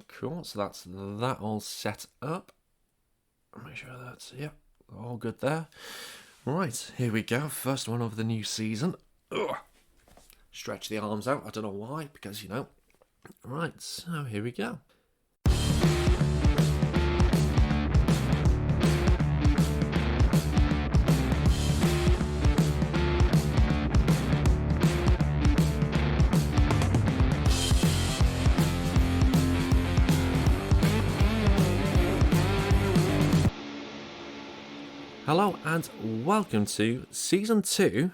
Cool, so that's that all set up. Make sure that's, all good there. Right, here we go. First one of the new season. Ugh. Stretch the arms out. I don't know why, because, Right, so here we go. Hello and welcome to Season 2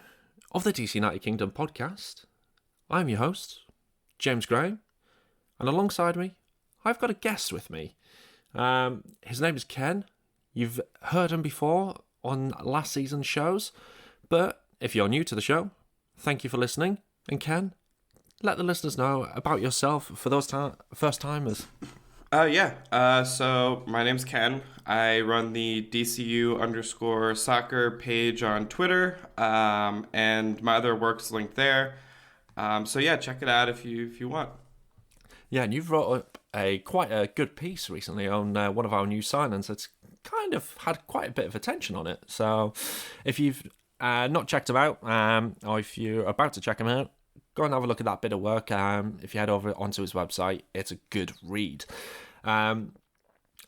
of the DC United Kingdom podcast. I'm your host, James Graham, and alongside me, I've got a guest with me. His name is Ken. You've heard him before on last season's shows, but if you're new to the show, thank you for listening. And Ken, let the listeners know about yourself for those first-timers. So my name's Ken. I run the DCU_soccer page on Twitter, and my other work's linked there. Check it out if you want. Yeah, and you've wrote up quite a good piece recently on one of our new signings. It's kind of had quite a bit of attention on it. So if you've not checked him out, or if you're about to check him out, go and have a look at that bit of work. If you head over onto his website, it's a good read.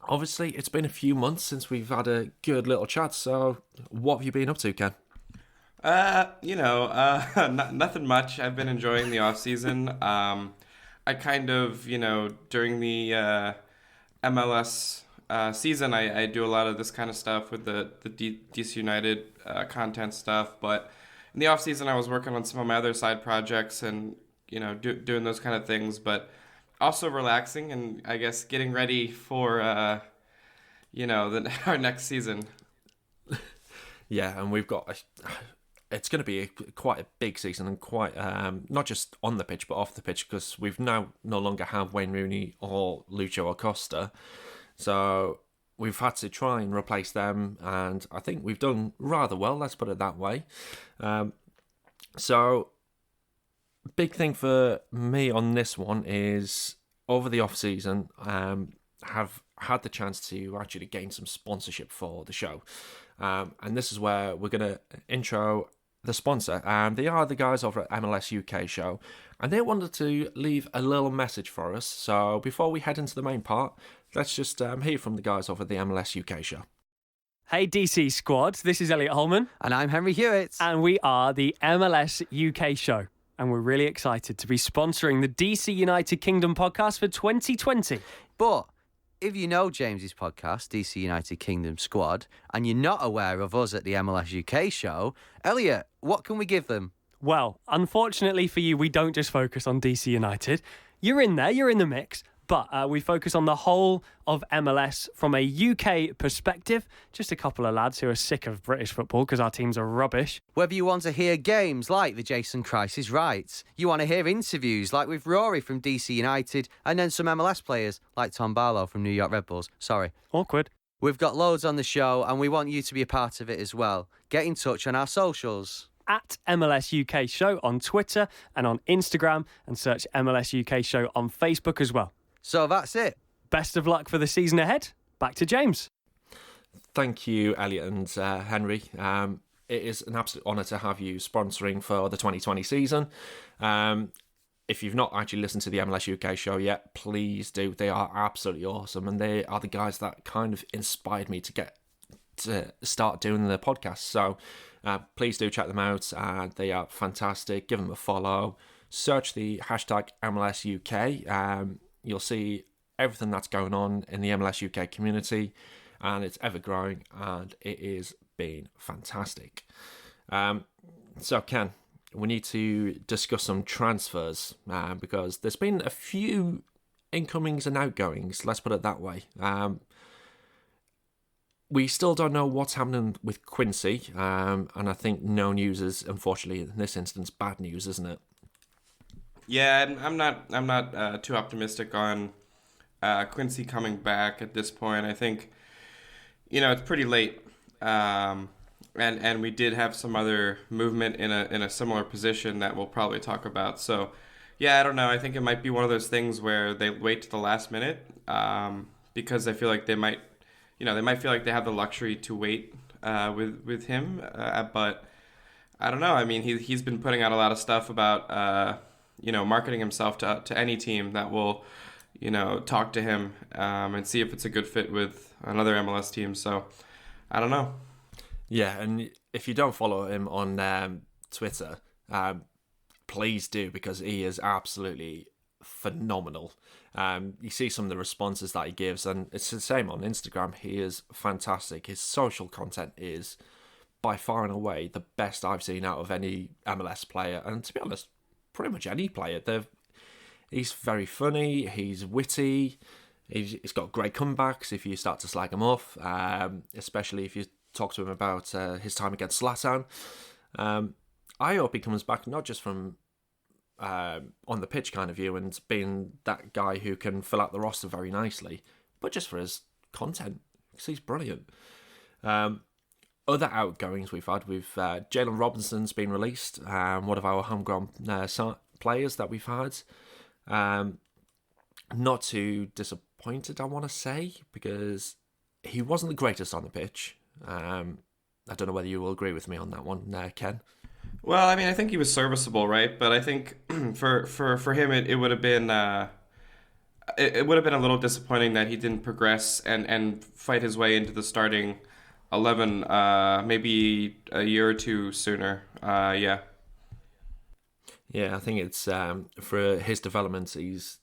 Obviously, it's been a few months since we've had a good little chat, so what have you been up to, Ken? Nothing much. I've been enjoying the off-season. I kind of, during the MLS season, I do a lot of this kind of stuff with the DC United content stuff, but in the off-season, I was working on some of my other side projects and, doing those kind of things, but also relaxing and I guess getting ready for, our next season. Yeah, and we've got it's going to be quite a big season and quite not just on the pitch but off the pitch, because we've now no longer have Wayne Rooney or Lucho Acosta, so we've had to try and replace them, and I think we've done rather well, let's put it that way. So big thing for me on this one is over the off season, have had the chance to actually gain some sponsorship for the show, and this is where we're going to intro the sponsor. They are the guys over at MLS UK show, and they wanted to leave a little message for us. So before we head into the main part, let's just hear from the guys over at the MLS UK show. Hey DC squad, this is Elliot Holman. And I'm Henry Hewitt. And we are the MLS UK show. And we're really excited to be sponsoring the DC United Kingdom podcast for 2020. But if you know James's podcast, DC United Kingdom Squad, and you're not aware of us at the MLS UK show, Elliot, what can we give them? Well, unfortunately for you, we don't just focus on DC United. You're in there, you're in the mix. But we focus on the whole of MLS from a UK perspective. Just a couple of lads who are sick of British football because our teams are rubbish. Whether you want to hear games like the Jason Christ is Right, you want to hear interviews like with Rory from DC United, and then some MLS players like Tom Barlow from New York Red Bulls. Sorry. Awkward. We've got loads on the show and we want you to be a part of it as well. Get in touch on our socials. At MLS UK Show on Twitter and on Instagram, and search MLS UK Show on Facebook as well. So that's it. Best of luck for the season ahead. Back to James. Thank you, Elliot and Henry. It is an absolute honour to have you sponsoring for the 2020 season. If you've not actually listened to the MLS UK show yet, please do. They are absolutely awesome, and they are the guys that kind of inspired me to start doing the podcast. So please do check them out. They are fantastic. Give them a follow. Search the hashtag MLS UK. You'll see everything that's going on in the MLS UK community, and it's ever growing, and it is been fantastic. So, Ken, we need to discuss some transfers because there's been a few incomings and outgoings, let's put it that way. We still don't know what's happening with Quincy, and I think no news is, unfortunately, in this instance, bad news, isn't it? Yeah, I'm not too optimistic on Quincy coming back at this point. I think, it's pretty late, and we did have some other movement in a similar position that we'll probably talk about. So, Yeah, I don't know. I think it might be one of those things where they wait to the last minute, because I feel like they might, they might feel like they have the luxury to wait with him. But I don't know. I mean, he's been putting out a lot of stuff about marketing himself to any team that will talk to him, and see if it's a good fit with another MLS team. So I don't know. Yeah, and if you don't follow him on Twitter, please do, because he is absolutely phenomenal. You see some of the responses that he gives, and it's the same on Instagram. He is fantastic. His social content is by far and away the best I've seen out of any MLS player, and to be honest, pretty much any player. He's very funny, he's witty, he's got great comebacks if you start to slag him off, especially if you talk to him about his time against Zlatan. I hope he comes back not just from on the pitch kind of view and being that guy who can fill out the roster very nicely, but just for his content, because he's brilliant. Other outgoings we've had, Jalen Robinson's been released, one of our homegrown players that we've had. Not too disappointed, I want to say, because he wasn't the greatest on the pitch. I don't know whether you will agree with me on that one, Ken. Well, I mean, I think he was serviceable, right? But I think for him, it would have been it would have been a little disappointing that he didn't progress and fight his way into the starting 11, maybe a year or two sooner. Yeah. Yeah, I think it's for his development. He's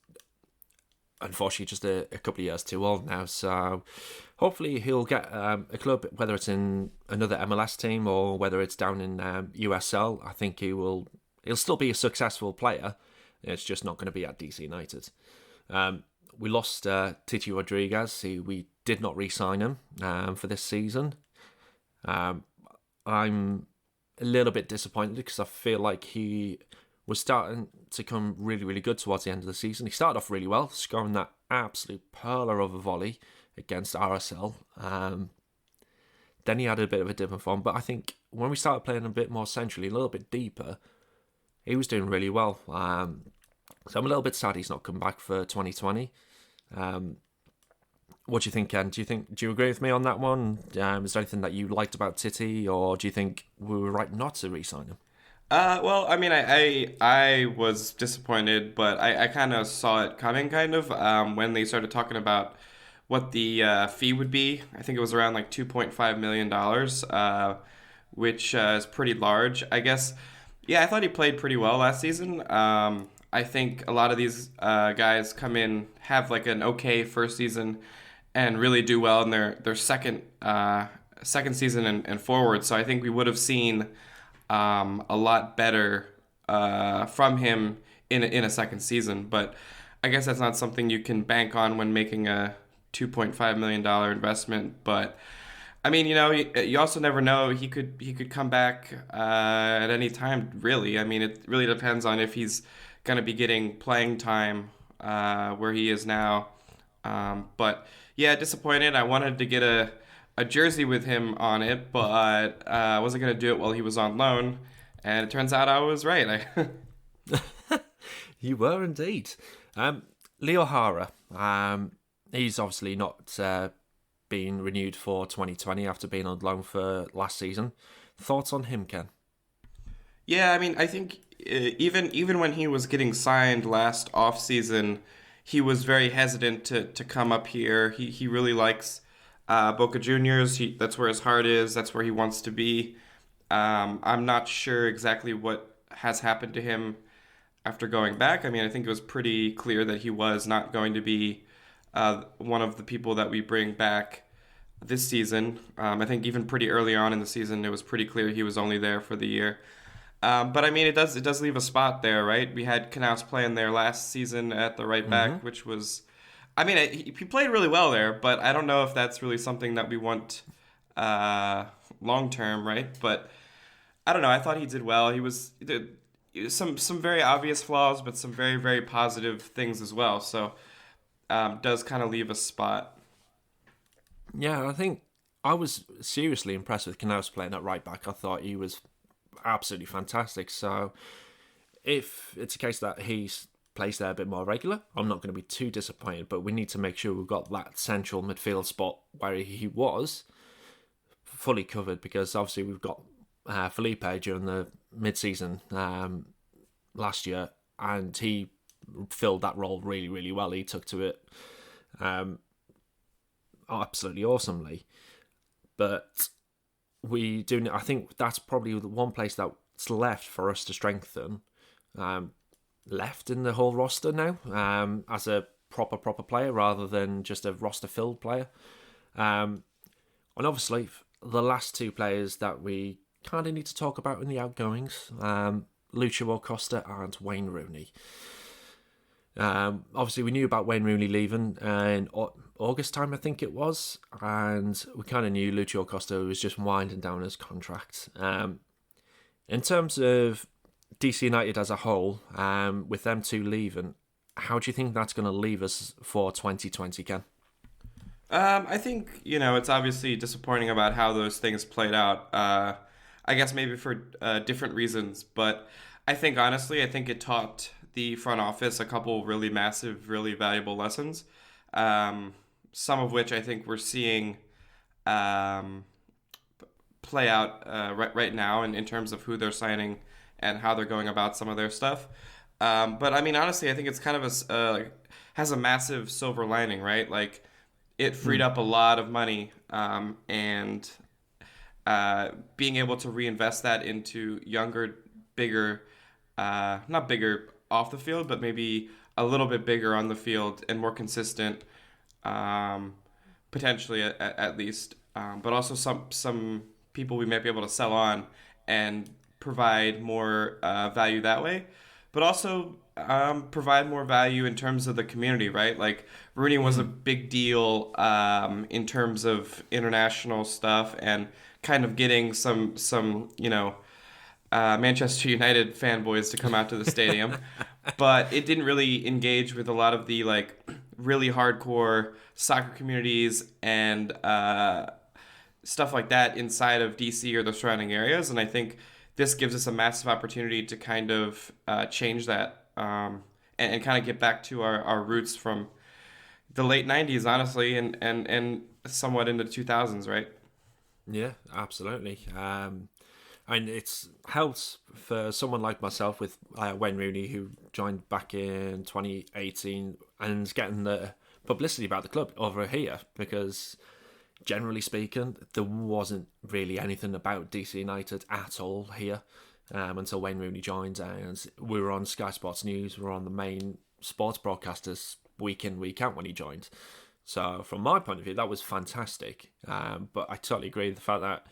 unfortunately just a couple of years too old now. So hopefully he'll get a club, whether it's in another MLS team or whether it's down in USL. I think he'll still be a successful player. It's just not going to be at DC United. We lost Titi Rodriguez. We did not re-sign him for this season. I'm a little bit disappointed because I feel like he was starting to come really, really good towards the end of the season. He started off really well, scoring that absolute perler of a volley against RSL. Then he had a bit of a different form, but I think when we started playing a bit more centrally, a little bit deeper, he was doing really well. So I'm a little bit sad he's not come back for 2020. What do you think, Ken? Do you agree with me on that one? Is there anything that you liked about Titi, or do you think we were right not to re-sign him? Well, I mean, I was disappointed, but I kind of saw it coming, kind of, when they started talking about what the fee would be. I think it was around like $2.5 million, which is pretty large. I guess, yeah, I thought he played pretty well last season. I think a lot of these guys come in, have like an okay first season, and really do well in their second season and forward. So I think we would have seen a lot better from him in a second season. But I guess that's not something you can bank on when making a $2.5 million investment. But I mean, you also never know. He could come back at any time, really. I mean, it really depends on if he's going to be getting playing time where he is now. But yeah, disappointed. I wanted to get a jersey with him on it, but I wasn't going to do it while he was on loan. And it turns out I was right. You were indeed. Leo Hara, he's obviously not been renewed for 2020 after being on loan for last season. Thoughts on him, Ken? Yeah, I mean, I think even when he was getting signed last off-season, he was very hesitant to come up here. He really likes Boca Juniors. That's where his heart is. That's where he wants to be. I'm not sure exactly what has happened to him after going back. I mean, I think it was pretty clear that he was not going to be one of the people that we bring back this season. I think even pretty early on in the season, it was pretty clear he was only there for the year. But I mean, it does leave a spot there, right? We had Knaus playing there last season at the right back, which was, I mean, he played really well there, but I don't know if that's really something that we want long term, right? But I don't know. I thought he did well. He did some very obvious flaws, but some very, very positive things as well. So does kind of leave a spot. Yeah, I think I was seriously impressed with Knaus playing at right back. I thought he was absolutely fantastic. So if it's a case that he's plays there a bit more regular, I'm not going to be too disappointed, but we need to make sure we've got that central midfield spot where he was fully covered, because obviously we've got Felipe during the mid-season last year, and he filled that role really, really well. He took to it absolutely awesomely. But we do. I think that's probably the one place that's left for us to strengthen. Left in the whole roster now, as a proper player rather than just a roster-filled player. And obviously, the last two players that we kind of need to talk about in the outgoings, Lucio Acosta and Wayne Rooney. Obviously, we knew about Wayne Rooney leaving in August time, I think it was, and we kind of knew Lucio Acosta was just winding down his contract. In terms of DC United as a whole, with them two leaving, how do you think that's going to leave us for 2020, Ken? I think, it's obviously disappointing about how those things played out. I guess maybe for different reasons, but I think, honestly, it taught the front office a couple really massive, really valuable lessons, some of which I think we're seeing play out right now in terms of who they're signing and how they're going about some of their stuff. But I mean, honestly, I think it's kind of has a massive silver lining, right? Like, it freed up a lot of money, and being able to reinvest that into younger, bigger, not bigger off the field, but maybe a little bit bigger on the field and more consistent, potentially at least. But also some people we might be able to sell on and provide more value that way, but also provide more value in terms of the community, right? Like, Rooney was a big deal in terms of international stuff and kind of getting some Manchester United fanboys to come out to the stadium, but it didn't really engage with a lot of the really hardcore soccer communities and stuff like that inside of DC or the surrounding areas. And I think this gives us a massive opportunity to kind of change that and kind of get back to our roots from the late 90s, honestly, and somewhat into the 2000s, right? Yeah, absolutely. And it's helped for someone like myself with Wayne Rooney, who joined back in 2018, and getting the publicity about the club over here, because generally speaking, there wasn't really anything about DC United at all here until Wayne Rooney joined, and we were on Sky Sports News, we were on the main sports broadcasters week in, week out when he joined. So from my point of view, that was fantastic. But I totally agree with the fact that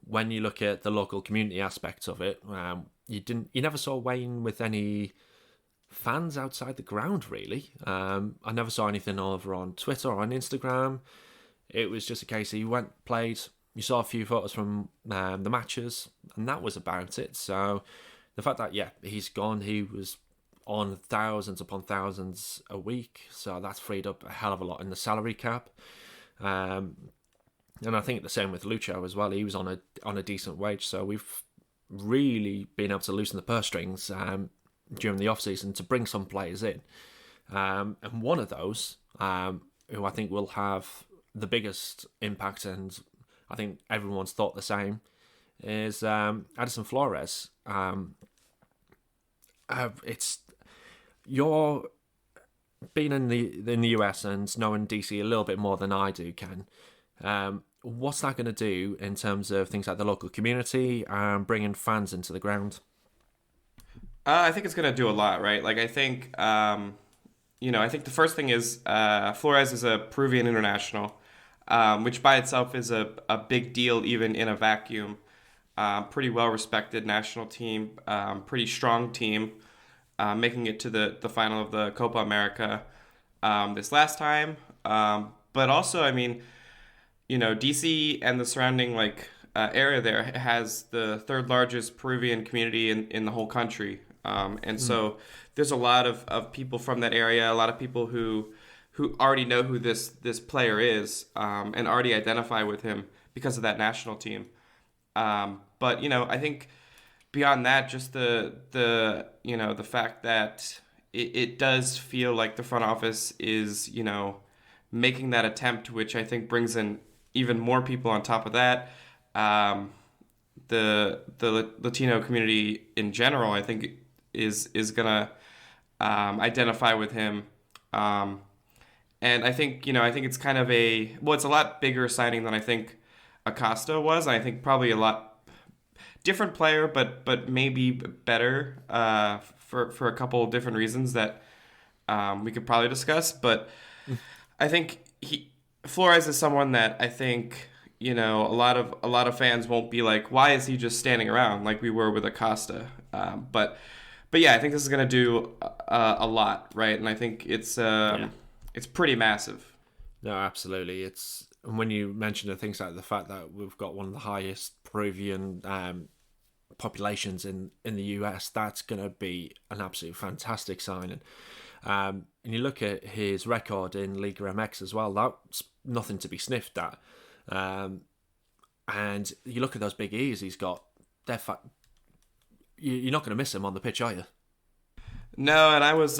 when you look at the local community aspect of it, you never saw Wayne with any fans outside the ground, really. I never saw anything over on Twitter or on Instagram. It was just a case of you went, played, you saw a few photos from the matches, and that was about it. So the fact that, he's gone, he was on thousands upon thousands a week, so that's freed up a hell of a lot in the salary cap. And I think the same with Lucio as well. He was on a decent wage, so we've really been able to loosen the purse strings during the off-season to bring some players in. And one of those, who I think will have the biggest impact, and I think everyone's thought the same, is Addison Flores. It's you're being in the US and knowing DC a little bit more than I do, Ken. What's that going to do in terms of things like the local community and bringing fans into the ground? I think it's going to do a lot, right? Like, I think, I think the first thing is Flores is a Peruvian international, which by itself is a big deal even in a vacuum. Pretty well-respected national team, pretty strong team, making it to the final of the Copa America this last time. But also, I mean, DC and the surrounding area there has the third largest Peruvian community in the whole country. So there's a lot of people from that area, a lot of people who already know who this player is and already identify with him because of that national team. But, I think beyond that, just the the fact that it does feel like the front office is making that attempt, which I think brings in even more people on top of that. The Latino community in general, I think, is gonna identify with him. And I think it's kind of it's a lot bigger signing than I think Acosta was. I think probably a lot different player, but maybe better for a couple of different reasons that we could probably discuss. But I think Flores is someone that I think a lot of fans won't be like, why is he just standing around like we were with Acosta? But yeah, I think this is gonna do a lot, right? And I think it's pretty massive. No, absolutely. It's, and when you mention the things like the fact that we've got one of the highest Peruvian populations in the US, that's going to be an absolute fantastic signing. And you look at his record in Liga MX as well, that's nothing to be sniffed at. And you look at those big ears he's got, you're not going to miss him on the pitch, are you? No, and I was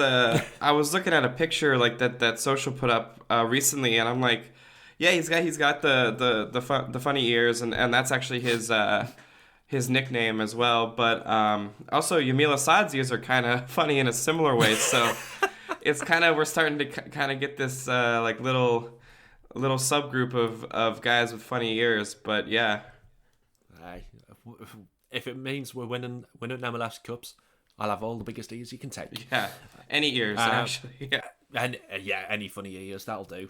looking at a picture like that Social put up recently, and I'm like, yeah, he's got the funny ears, and that's actually his nickname as well. But also Yamil Assad's ears are kind of funny in a similar way, so it's kind of, we're starting to kind of get this like little subgroup of guys with funny ears. But yeah, if it means we're winning MLS Cups, I'll have all the biggest ears you can take. Yeah, any ears, actually. Yeah. And any funny ears, that'll do.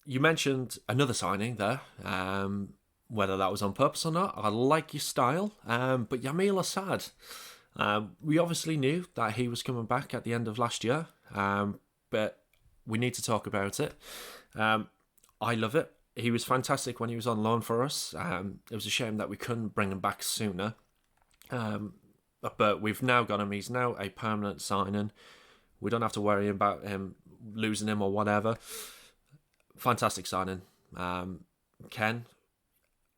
You mentioned another signing there, whether that was on purpose or not. I like your style, but Yamil Assad, we obviously knew that he was coming back at the end of last year, but we need to talk about it. I love it. He was fantastic when he was on loan for us. It was a shame that we couldn't bring him back sooner. But we've now got him. He's now a permanent signing. We don't have to worry about him losing him or whatever. Fantastic signing. Ken,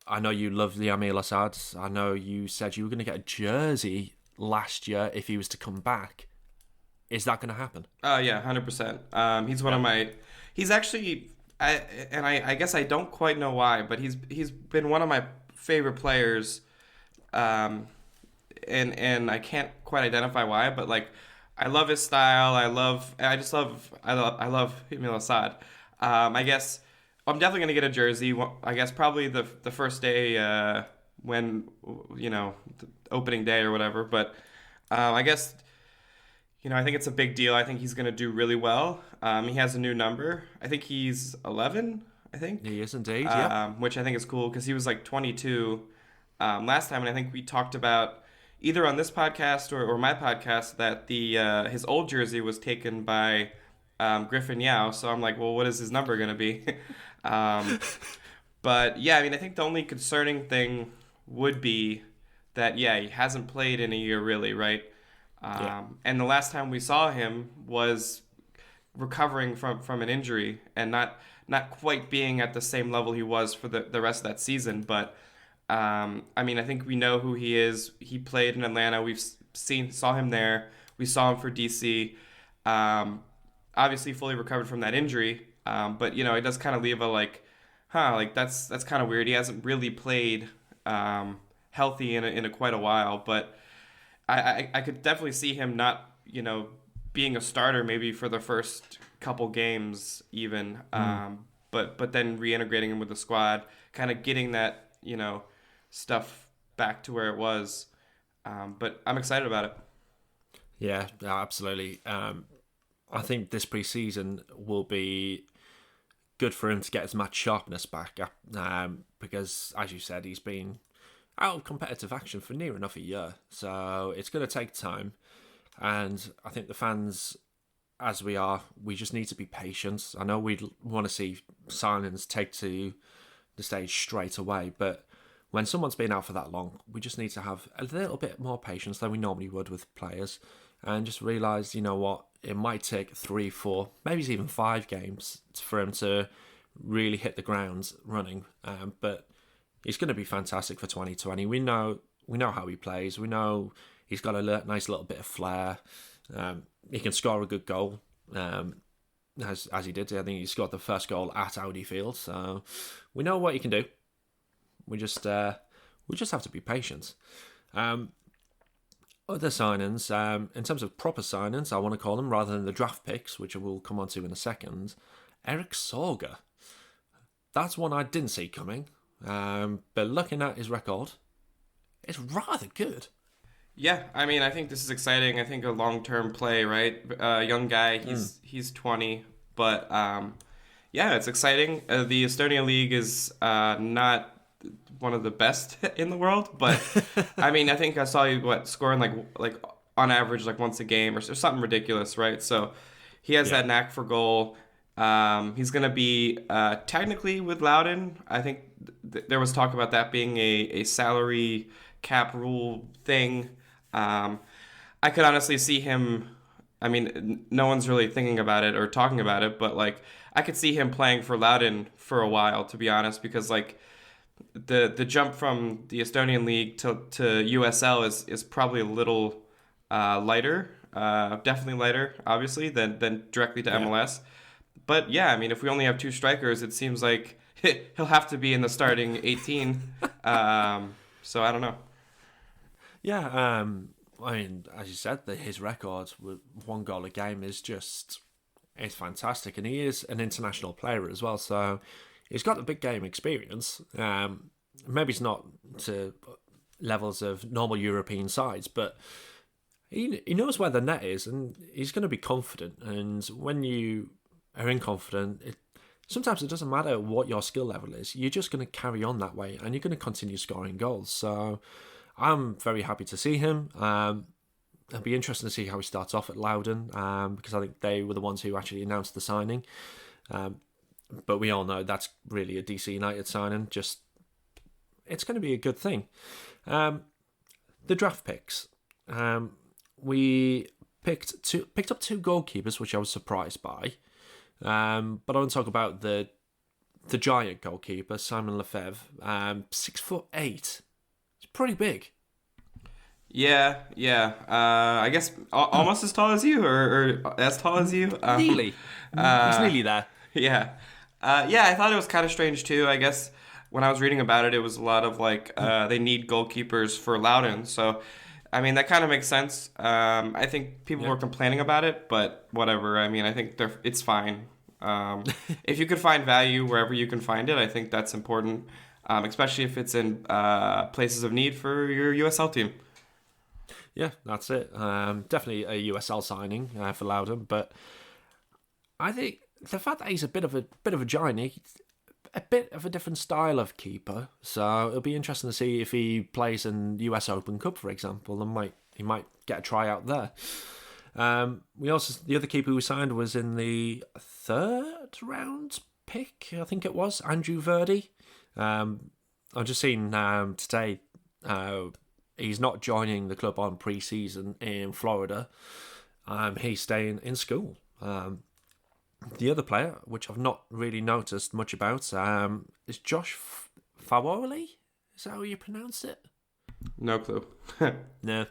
I know you love the Yamil Assad. I know you said you were going to get a jersey last year if he was to come back. Is that going to happen? Yeah, 100%. He's one of my... He's actually... I guess I don't quite know why, but he's been one of my favorite players. And I can't quite identify why, but like, I love his style. I love Emil Assad. I guess I'm definitely gonna get a jersey. I guess probably the first day when the opening day or whatever. But I guess I think it's a big deal. I think he's gonna do really well. He has a new number. I think he's 11. I think he is indeed. Yeah, which I think is cool because he was like 22 last time, and I think we talked about, either on this podcast or my podcast, that his old jersey was taken by Griffin Yao. So I'm like, well, what is his number going to be? But yeah, I mean, I think the only concerning thing would be that, yeah, he hasn't played in a year really, right? And the last time we saw him was recovering from an injury and not quite being at the same level he was for the rest of that season. But I mean, I think we know who he is. He played in Atlanta. We've saw him there. We saw him for DC. Obviously fully recovered from that injury. But it does kind of leave a like, that's kind of weird. He hasn't really played healthy in quite a while. But I could definitely see him not being a starter maybe for the first couple games even. But then reintegrating him with the squad, kind of getting that stuff back to where it was. But I'm excited about it. Yeah, absolutely. I think this pre-season will be good for him to get his match sharpness back, because, as you said, he's been out of competitive action for near enough a year. So it's going to take time. And I think the fans, as we are, we just need to be patient. I know we'd want to see signings take to the stage straight away, but when someone's been out for that long, we just need to have a little bit more patience than we normally would with players, and just realise, what, it might take 3, 4, maybe even 5 games for him to really hit the ground running. But he's going to be fantastic for 2020. We know we know how he plays. We know he's got a nice little bit of flair. He can score a good goal, as he did. I think he scored the first goal at Audi Field. So we know what he can do. We just have to be patient. Other signings, in terms of proper signings, I want to call them, rather than the draft picks, which we'll come on to in a second. Eric Sorga. That's one I didn't see coming. But looking at his record, it's rather good. Yeah, I mean, I think this is exciting. I think a long-term play, right? Young guy, he's 20, but yeah, it's exciting. The Estonia League is not one of the best in the world, but I mean, I think I saw you scoring like on average like once a game or something ridiculous, right? So he has that knack for goal. He's gonna be technically with Loudon. I think there was talk about that being a salary cap rule thing. I could honestly see him. I mean, no one's really thinking about it or talking about it, but like I could see him playing for Loudon for a while, to be honest, because like the jump from the Estonian League to USL is probably a little lighter, definitely lighter, obviously, than directly to MLS. But yeah, I mean, if we only have 2 strikers, it seems like he'll have to be in the starting 18. So I don't know. Yeah, I mean, as you said, his record with 1 goal a game is fantastic, and he is an international player as well. So he's got the big game experience. Maybe it's not to levels of normal European sides, but he knows where the net is, and he's going to be confident. And when you are inconfident, sometimes it doesn't matter what your skill level is. You're just going to carry on that way, and you're going to continue scoring goals. So I'm very happy to see him. It'll be interesting to see how he starts off at Loudon, because I think they were the ones who actually announced the signing. But we all know that's really a DC United signing. Just, it's going to be a good thing. The draft picks. We picked up 2 goalkeepers, which I was surprised by. But I want to talk about the giant goalkeeper, Simon Lefebvre. 6'8". It's pretty big. Yeah. I guess almost as tall as you, or as tall as you. Nearly. He's nearly there. Yeah. I thought it was kind of strange too. I guess when I was reading about it, it was a lot of like they need goalkeepers for Loudon. So, I mean, that kind of makes sense. I think people were complaining about it, but whatever. I mean, I think it's fine. If you could find value wherever you can find it, I think that's important, especially if it's in places of need for your USL team. Yeah, that's it. Definitely a USL signing for Loudon, but I think the fact that he's a bit of a giant, he's a bit of a different style of keeper. So it'll be interesting to see if he plays in US Open Cup, for example, and he might get a try out there. The other keeper we signed was in the 3rd round pick, I think it was, Andrew Verdi. I've just seen today he's not joining the club on pre-season in Florida. He's staying in school. The other player, which I've not really noticed much about, is Josh Fawoli. Is that how you pronounce it? No clue. No.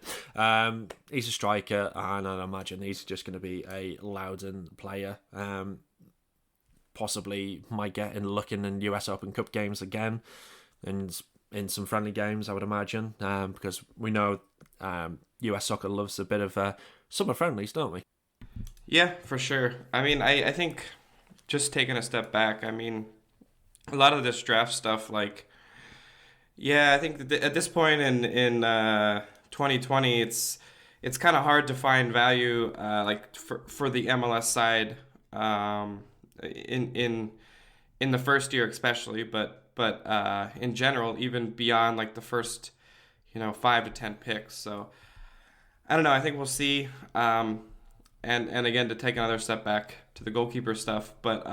He's a striker, and I imagine he's just going to be a Loudon player. Possibly might get looking in US Open Cup games again, and in some friendly games, I would imagine, because we know US soccer loves a bit of summer friendlies, don't we? Yeah, for sure. I mean, I think just taking a step back, I mean, a lot of this draft stuff, like, yeah, I think that at this point in 2020, it's kind of hard to find value, like for the MLS side, in the first year especially, but in general, even beyond like the first, 5 to 10 picks. So I don't know. I think we'll see. And again, to take another step back to the goalkeeper stuff, but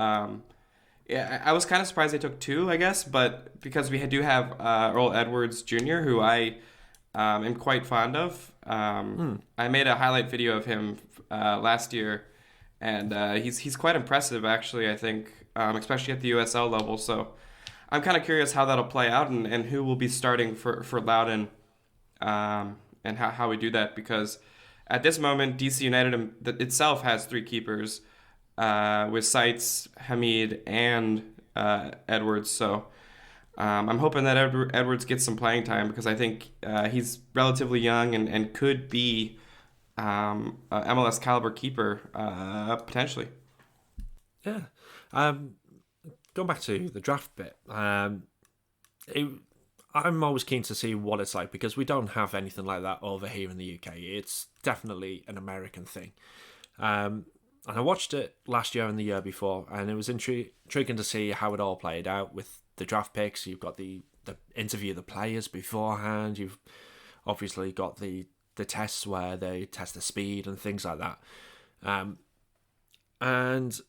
yeah, I was kind of surprised they took 2, I guess, but because we do have Earl Edwards Jr., who I am quite fond of. I made a highlight video of him last year, and he's quite impressive, actually, I think, especially at the USL level. So I'm kind of curious how that'll play out and who will be starting for Loudon and how we do that, because at this moment DC United itself has 3 keepers, with Seitz, Hamid, and Edwards. So I'm hoping that Edwards gets some playing time, because I think he's relatively young and could be a MLS caliber keeper potentially. Yeah. Going back to the draft bit, I'm always keen to see what it's like, because we don't have anything like that over here in the UK. It's definitely an American thing. And I watched it last year and the year before, and it was intriguing to see how it all played out with the draft picks. You've got the interview of the players beforehand. You've obviously got the tests where they test the speed and things like that. And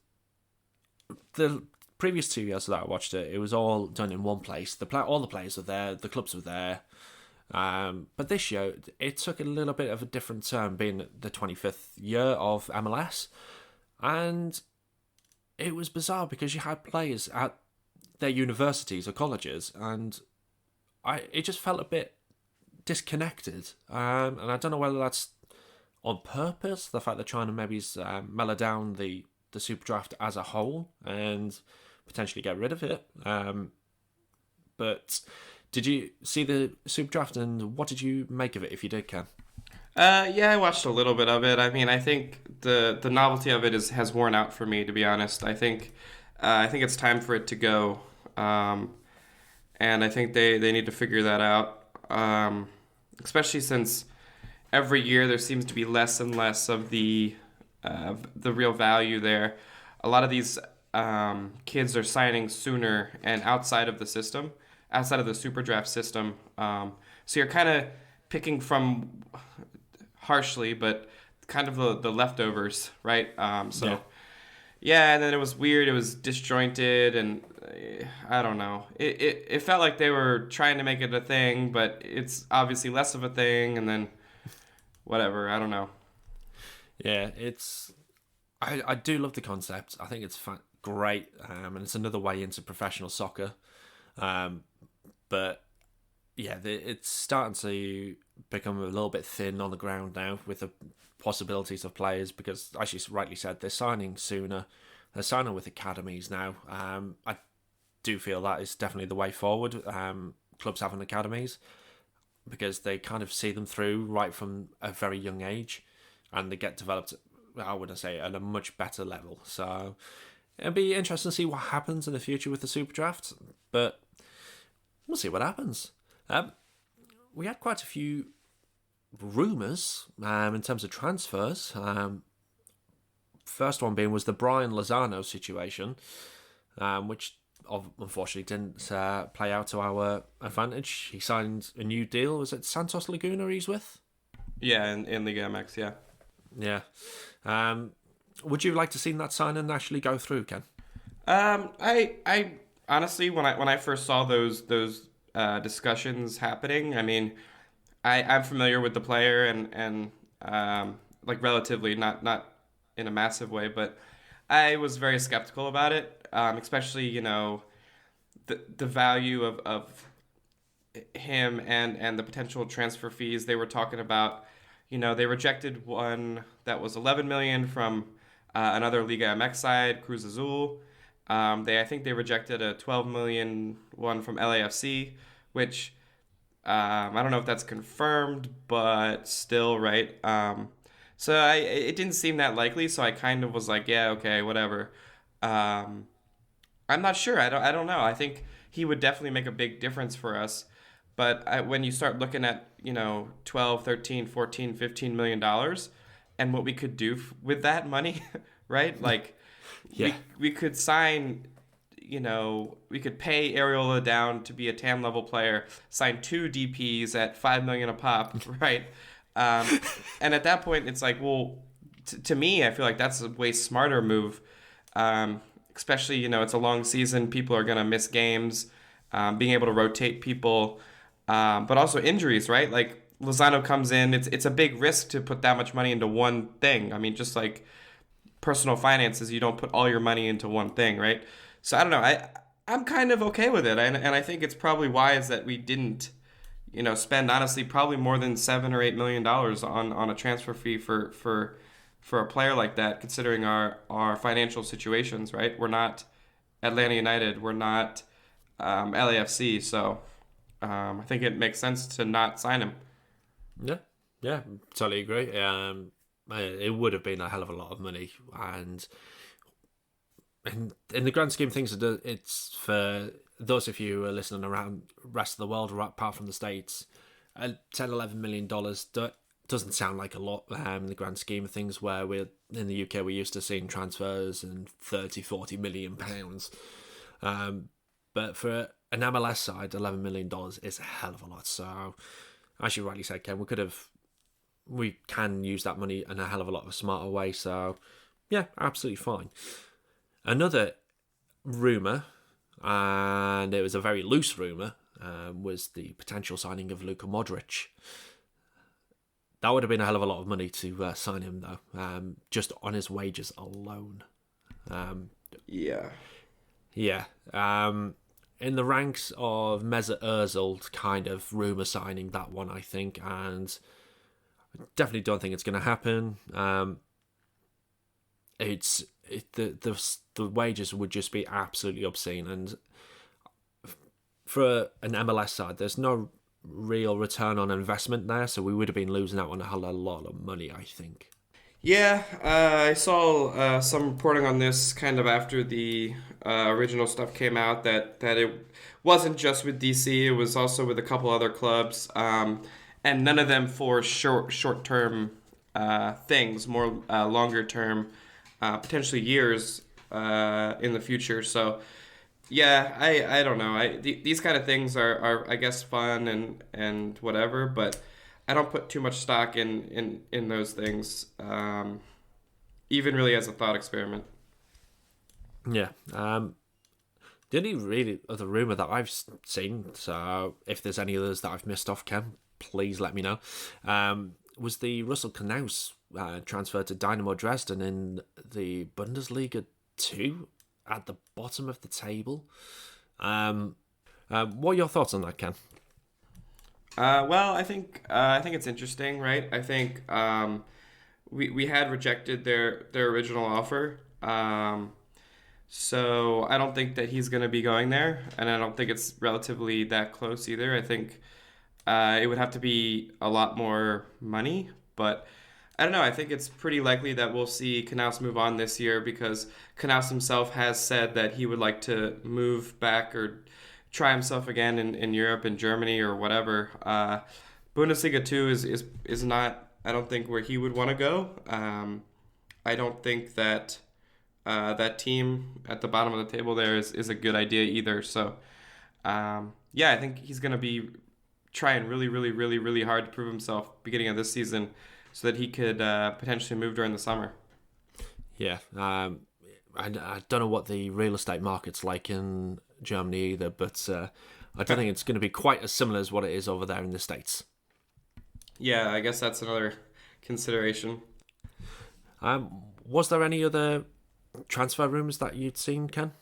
the previous 2 years that I watched it, it was all done in one place. All the players were there, the clubs were there. But this year, it took a little bit of a different turn, being the 25th year of MLS. And it was bizarre, because you had players at their universities or colleges, and it just felt a bit disconnected. And I don't know whether that's on purpose, the fact they're trying to maybe mellow down the SuperDraft as a whole and potentially get rid of it. But did you see the SuperDraft, and what did you make of it, if you did, Ken? Yeah, I watched a little bit of it. I mean, I think the novelty of it has worn out for me, to be honest. I think it's time for it to go, and I think they need to figure that out, especially since every year there seems to be less and less of the real value there. A lot of these kids are signing sooner and outside of the system, outside of the SuperDraft system. So you're kind of picking from, harshly, but kind of the leftovers, right? Yeah, and then it was weird. It was disjointed, and I don't know. It felt like they were trying to make it a thing, but it's obviously less of a thing, and then whatever. I don't know. Yeah, I do love the concept. I think it's great, and it's another way into professional soccer. But yeah, it's starting to become a little bit thin on the ground now with the possibilities of players, because, as you rightly said, they're signing sooner. They're signing with academies now. I do feel that is definitely the way forward. Clubs having academies, because they kind of see them through right from a very young age, and they get developed, I would say, at a much better level. So it'll be interesting to see what happens in the future with the SuperDraft, but we'll see what happens. We had quite a few rumours in terms of transfers. First one being was the Brian Lozano situation, which unfortunately didn't play out to our advantage. He signed a new deal. Was it Santos Laguna he's with? Yeah, in Liga MX, yeah. Yeah. Would you like to see that signing actually go through, Ken? I honestly, when I first saw those discussions happening, I mean, I'm familiar with the player and like relatively, not in a massive way, but I was very skeptical about it, especially, you know, the value of him and the potential transfer fees they were talking about. You know, they rejected one that was 11 million from another Liga MX side, Cruz Azul. I think they rejected a 12 million one from LAFC, which I don't know if that's confirmed, but still, right? So it didn't seem that likely, so I kind of was like, yeah, okay, whatever. I'm not sure. I don't know. I think he would definitely make a big difference for us. But when you start looking at, you know, 12, 13, 14, 15 million dollars and what we could do with that money, right? Like, yeah. we could sign, you know, we could pay Areola down to be a TAM level player, sign 2 DPs at 5 million a pop, right? And at that point, it's like, well, to me, I feel like that's a way smarter move. Especially, you know, it's a long season. People are going to miss games, being able to rotate people, but also injuries, right? Like, Lozano comes in. It's a big risk to put that much money into one thing. I mean, just like personal finances, you don't put all your money into one thing, right? So I don't know. I'm kind of okay with it, and I think it's probably wise that we didn't, spend honestly probably more than $7 or $8 million on a transfer fee for a player like that, considering our financial situations. Right, we're not Atlanta United, we're not LAFC, so I think it makes sense to not sign him. Yeah, yeah, totally agree. It would have been a hell of a lot of money, and in the grand scheme of things, it's for those of you who are listening around the rest of the world, apart from the States, $10-11 million doesn't sound like a lot in the grand scheme of things, where we're in the UK, we're used to seeing transfers and 30-40 million pounds. But for an MLS side, $11 million is a hell of a lot. So, as you rightly said, Ken, we can use that money in a hell of a lot of a smarter way. So, yeah, absolutely fine. Another rumour, and it was a very loose rumour, was the potential signing of Luka Modric. That would have been a hell of a lot of money to sign him, though, just on his wages alone. Yeah. Yeah. In the ranks of Mesut Ozil, kind of rumour signing that one, I think, and I definitely don't think it's going to happen. The wages would just be absolutely obscene, and for an MLS side, there's no real return on investment there, so we would have been losing out on a hell of a lot of money, I think. Yeah, I saw some reporting on this kind of after the original stuff came out that it wasn't just with DC, it was also with a couple other clubs, and none of them for short-term things, more longer-term, potentially years in the future. So, yeah, I don't know. These kind of things are I guess fun and whatever, but I don't put too much stock in those things, even really as a thought experiment. Yeah. The only really other rumour that I've seen, so if there's any others that I've missed off, Ken, please let me know, was the Russell Knaus transfer to Dynamo Dresden in the Bundesliga 2 at the bottom of the table. What are your thoughts on that, Ken? Well, I think it's interesting, right? I think we had rejected their original offer, so I don't think that he's going to be going there, and I don't think it's relatively that close either. I think it would have to be a lot more money, but I don't know. I think it's pretty likely that we'll see Knaus move on this year, because Knaus himself has said that he would like to move back or try himself again in Europe and Germany or whatever. Bundesliga 2 is not, I don't think, where he would want to go. I don't think that that team at the bottom of the table there is a good idea either. So, yeah, I think he's going to be trying really, really, really, really hard to prove himself beginning of this season so that he could potentially move during the summer. Yeah. I don't know what the real estate market's like in Germany either, but I don't think it's going to be quite as similar as what it is over there in the States. Yeah, I guess that's another consideration. Was there any other transfer rumours that you'd seen, Ken?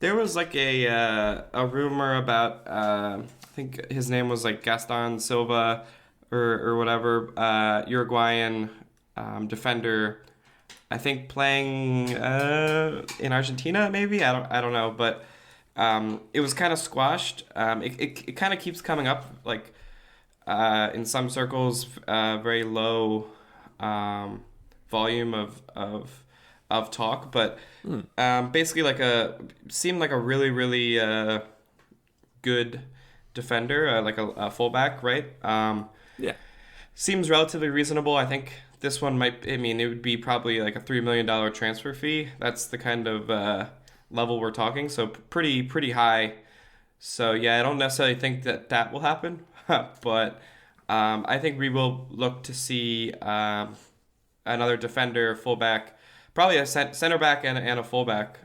There was like a rumor about I think his name was like Gaston Silva or whatever, Uruguayan defender. I think playing in Argentina, maybe. I don't know, but it was kind of squashed. It kind of keeps coming up, like in some circles, very low volume of talk, but basically seemed like a really really good defender, like a fullback, right? Yeah, seems relatively reasonable. I think this one it would be probably like a $3 million transfer fee. That's the kind of level we're talking. So pretty high. So yeah, I don't necessarily think that will happen, but I think we will look to see another defender, fullback, probably a center back and a fullback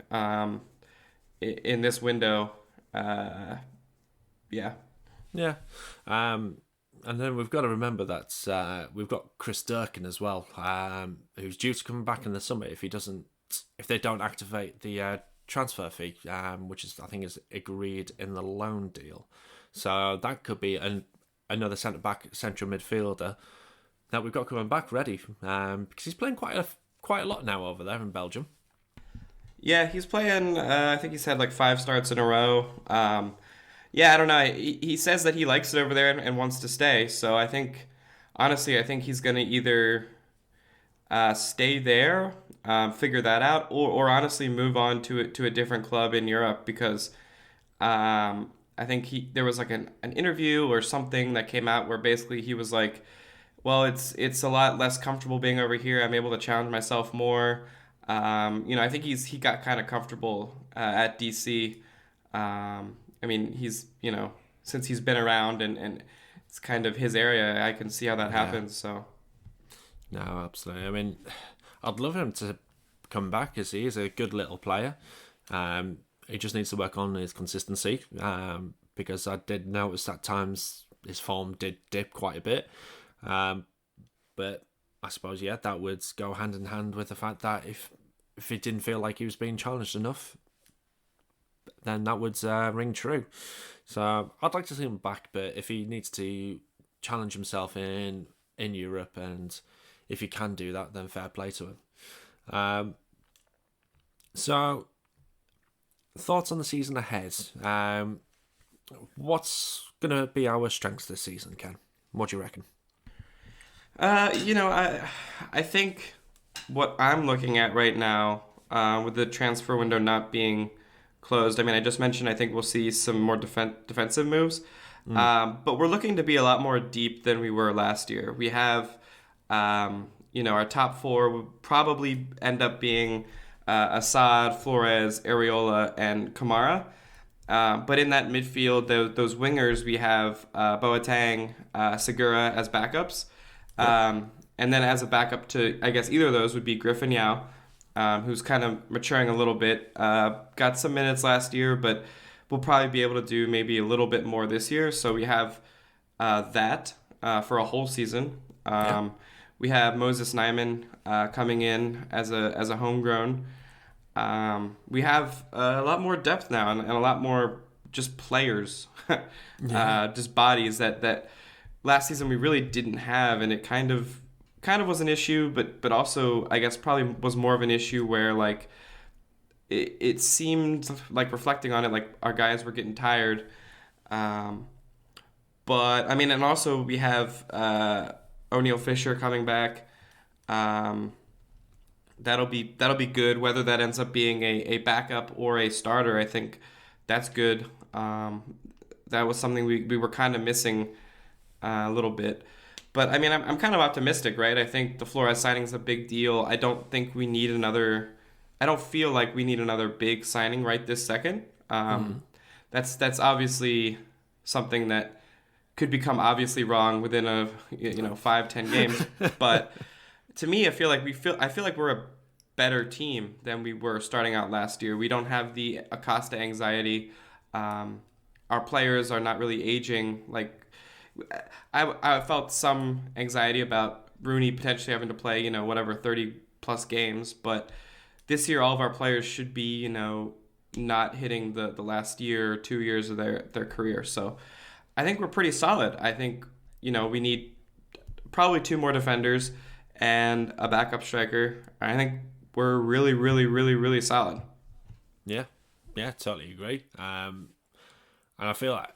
in this window. Yeah. Yeah. And then we've got to remember that we've got Chris Durkin as well, who's due to come back in the summer if they don't activate the transfer fee, which I think is agreed in the loan deal. So that could be another centre-back, central midfielder that we've got coming back ready, because he's playing quite a lot now over there in Belgium. Yeah, he's playing. I think he's had like 5 starts in a row. Yeah, I don't know. He says that he likes it over there and wants to stay. So honestly, I think he's gonna either stay there, figure that out, or honestly move on to a different club in Europe because I think there was like an interview or something that came out where basically he was like, well, it's a lot less comfortable being over here. I'm able to challenge myself more. I think he got kind of comfortable at DC. I mean, since he's been around and it's kind of his area, I can see how that happens. So. No, absolutely. I mean, I'd love him to come back because he is a good little player. He just needs to work on his consistency because I did notice at times his form did dip quite a bit. But I suppose, that would go hand in hand with the fact that if he didn't feel like he was being challenged enough, then that would ring true. So I'd like to see him back, but if he needs to challenge himself in Europe, and if he can do that, then fair play to him. So, thoughts on the season ahead. What's going to be our strengths this season, Ken? What do you reckon? I think what I'm looking at right now, with the transfer window not being closed, I mean, I just mentioned I think we'll see some more defensive moves, but we're looking to be a lot more deep than we were last year. We have, our top 4 would probably end up being Assad, Flores, Areola, and Kamara. But in that midfield, those wingers, we have Boateng, Segura as backups. And then as a backup to, I guess, either of those would be Griffin Yao, who's kind of maturing a little bit. Got some minutes last year, but we'll probably be able to do maybe a little bit more this year. So we have that for a whole season. We have Moses Nyman coming in as a homegrown. We have a lot more depth now and a lot more just players, just bodies that last season we really didn't have, and it kind of was an issue, but also I guess probably was more of an issue where like it seemed like, reflecting on it, like our guys were getting tired. But I mean, and also we have O'Neal Fisher coming back. That'll be good. Whether that ends up being a backup or a starter, I think that's good. That was something we were kind of missing a little bit. But I mean, I'm kind of optimistic, right? I think the Flores signing is a big deal. I don't think we need another. I don't feel like we need another big signing right this second. That's obviously something that could become obviously wrong within 5-10 games. But to me, I feel like we're a better team than we were starting out last year. We don't have the Acosta anxiety. Our players are not really aging. Like I felt some anxiety about Rooney potentially having to play 30 plus games, but this year all of our players should be not hitting the last year or 2 years of their career. So I think we're pretty solid. I think we need probably 2 more defenders and a backup striker. I think we're really, really, really, really solid. Yeah, totally agree. And I feel like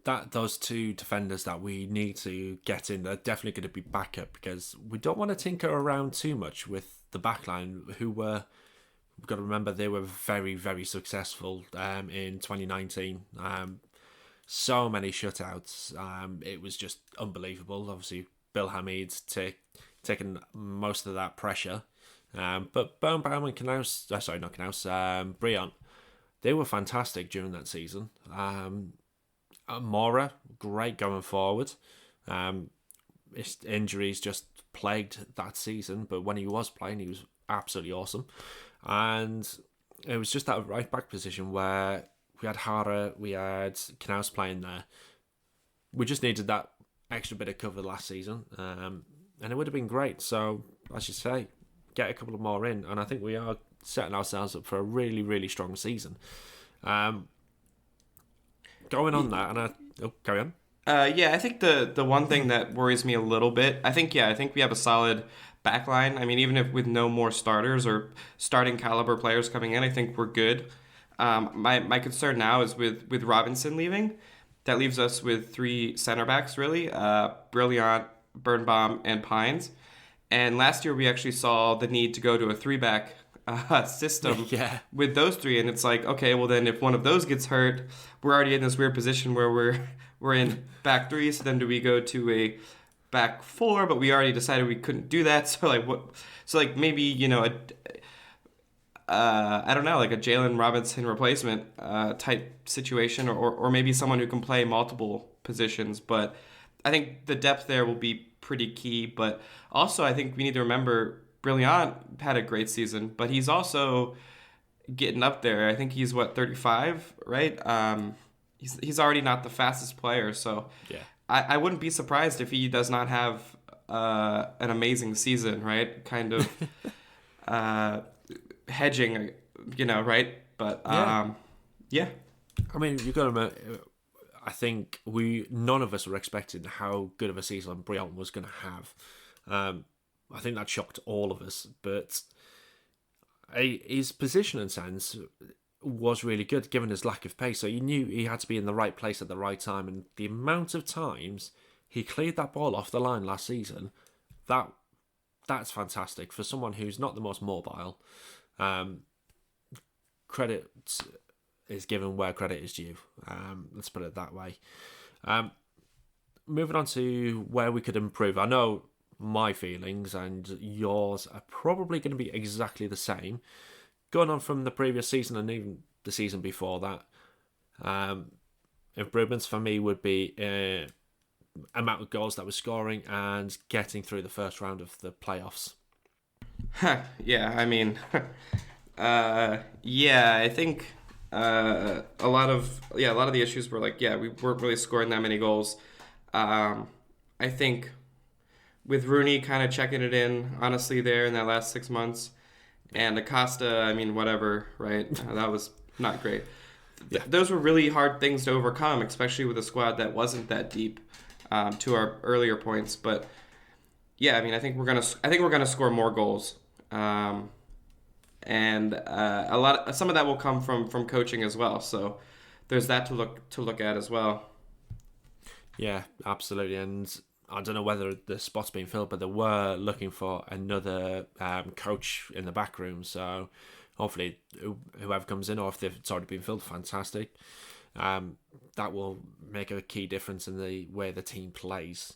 that those 2 defenders that we need to get in, they're definitely going to be backup, because we don't want to tinker around too much with the backline, we've got to remember they were very, very successful in 2019. So many shutouts. It was just unbelievable. Obviously, Bill Hamid's taken most of that pressure. But Birnbaum and Briant, they were fantastic during that season. Mora, great going forward. His injuries just plagued that season, but when he was playing, he was absolutely awesome. And it was just that right back position where we had Hara, we had Knaus playing there. We just needed that extra bit of cover last season, and it would have been great. So, as you say, get a couple of more in, and I think we are setting ourselves up for a really, really strong season. Ken, going on that, carry on. Yeah, I think the one thing that worries me a little bit, I think we have a solid back line. I mean, even if with no more starters or starting caliber players coming in, I think we're good. My concern now is with Robinson leaving. That leaves us with 3 center backs, really. Brilliant, Birnbaum, and Pines. And last year we actually saw the need to go to a 3-back system with those 3. And it's like, okay, well then if one of those gets hurt, we're already in this weird position where we're in back 3. So then do we go to a back 4? But we already decided we couldn't do that. So like what? So like maybe, you know, I don't know, like a Jalen Robinson replacement type situation, or maybe someone who can play multiple positions. But I think the depth there will be pretty key. But also I think we need to remember Brilliant had a great season, but he's also getting up there. I think he's 35, right? He's already not the fastest player, so yeah. I wouldn't be surprised if he does not have an amazing season, right? Kind of hedging, you know, right? But yeah. I mean, you've got to. I think none of us were expecting how good of a season Brion was going to have. I think that shocked all of us, but his positioning sense was really good given his lack of pace. So you knew he had to be in the right place at the right time, and the amount of times he cleared that ball off the line last season, that's fantastic for someone who's not the most mobile. Credit is given where credit is due. Let's put it that way. Moving on to where we could improve. I know my feelings and yours are probably going to be exactly the same. Going on from the previous season and even the season before that, improvements for me would be amount of goals that we're scoring and getting through the first round of the playoffs. Yeah, I mean, I think a lot of the issues were like, we weren't really scoring that many goals. I think with Rooney kind of checking it in, honestly, there in that last 6 months, and Acosta, I mean, whatever, right? That was not great. Those were really hard things to overcome, especially with a squad that wasn't that deep. To our earlier points, but yeah, I mean, I think we're gonna score more goals, and some of that will come from coaching as well. So there's that to look at as well. Yeah, absolutely. And I don't know whether the spot's been filled, but they were looking for another coach in the back room. So hopefully, whoever comes in, or if it's already been filled, fantastic. That will make a key difference in the way the team plays.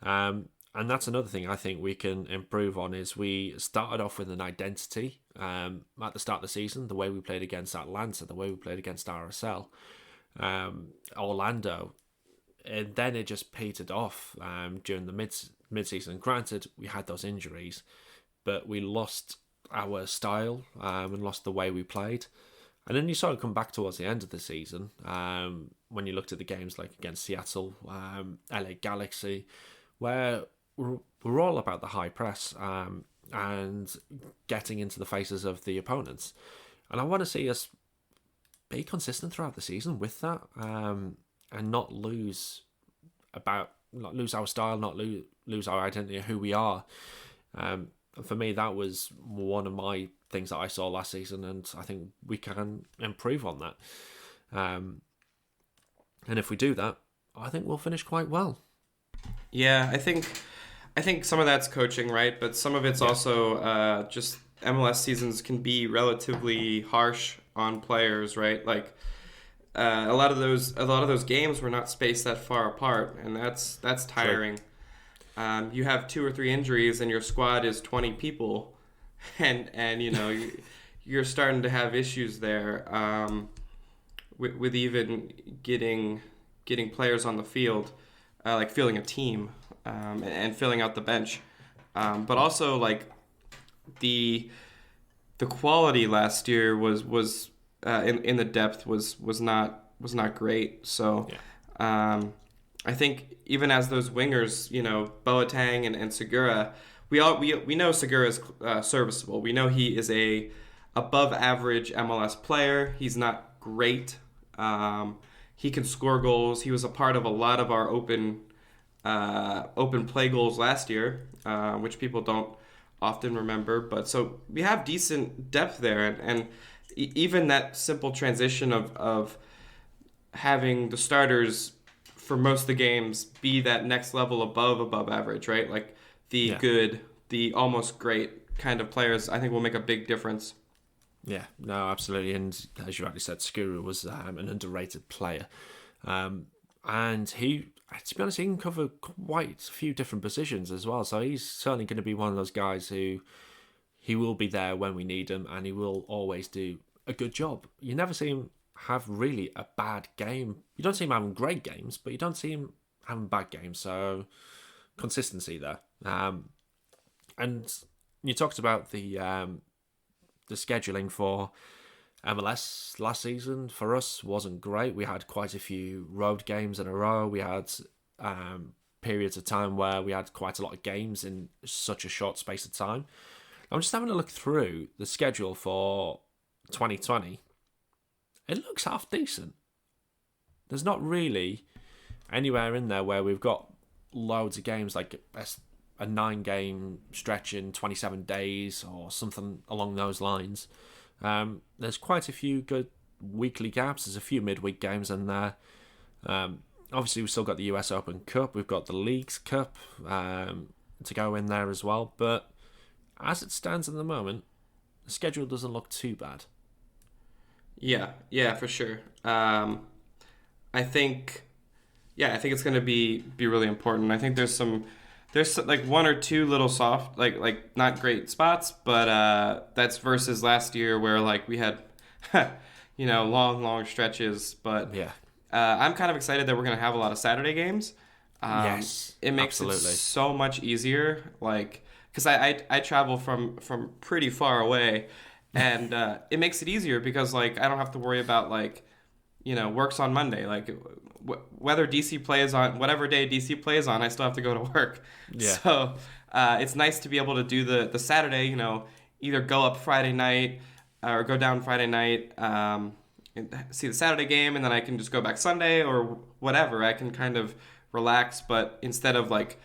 And that's another thing I think we can improve on is we started off with an identity at the start of the season, the way we played against Atlanta, the way we played against RSL, Orlando. And then it just petered off during the mid-season. Granted, we had those injuries, but we lost our style and lost the way we played. And then you saw it come back towards the end of the season when you looked at the games like against Seattle, LA Galaxy, where we're all about the high press and getting into the faces of the opponents. And I want to see us be consistent throughout the season with that and not lose our style, not lose our identity of who we are. For me, that was one of my things that I saw last season, and I think we can improve on that. And if we do that, I think we'll finish quite well. Yeah, I think some of that's coaching, right? But some of it's also just MLS seasons can be relatively harsh on players, right? Like a lot of those games were not spaced that far apart, and that's tiring. Sure. You have 2 or 3 injuries, and your squad is 20 people, and you know you're starting to have issues there with even getting players on the field, like filling a team and filling out the bench, but also like the quality last year was in the depth was not great. So I think even as those wingers, you know, Boateng and Segura, we know Segura is serviceable. We know he is a above average MLS player. He's not great. he can score goals. He was a part of a lot of our open play goals last year, which people don't often remember. But so we have decent depth there, and even that simple transition of having the starters for most of the games be that next level above average, right? Like the good, the almost great kind of players, I think will make a big difference. Yeah, no, absolutely. And as you rightly said, Skuru was an underrated player. And he, to be honest, he can cover quite a few different positions as well. So he's certainly going to be one of those guys who he will be there when we need him, and he will always do a good job. You never see him have really a bad game. You don't see him having great games, but you don't see him having bad games. So consistency there. And you talked about the scheduling for MLS last season for us wasn't great. We had quite a few road games in a row. We had periods of time where we had quite a lot of games in such a short space of time. I'm just having a look through the schedule for 2020. It looks half decent. There's not really anywhere in there where we've got loads of games, like a 9-game stretch in 27 days or something along those lines. There's quite a few good weekly gaps. There's a few midweek games in there. Obviously, we've still got the US Open Cup. We've got the Leagues Cup to go in there as well. But as it stands at the moment, the schedule doesn't look too bad. Yeah, for sure. I think it's going to be really important. I think there's like one or two little soft, like not great spots, but that's versus last year where like we had, long stretches. But yeah, I'm kind of excited that we're going to have a lot of Saturday games. Yes, it makes absolutely. it so much easier. Like, because I travel from pretty far away, and it makes it easier because like I don't have to worry about like, works on Monday. Like whether DC plays on whatever day DC plays on, I still have to go to work. Yeah. So it's nice to be able to do the Saturday. Either go up Friday night or go down Friday night, and see the Saturday game, and then I can just go back Sunday or whatever. I can kind of relax, but instead of like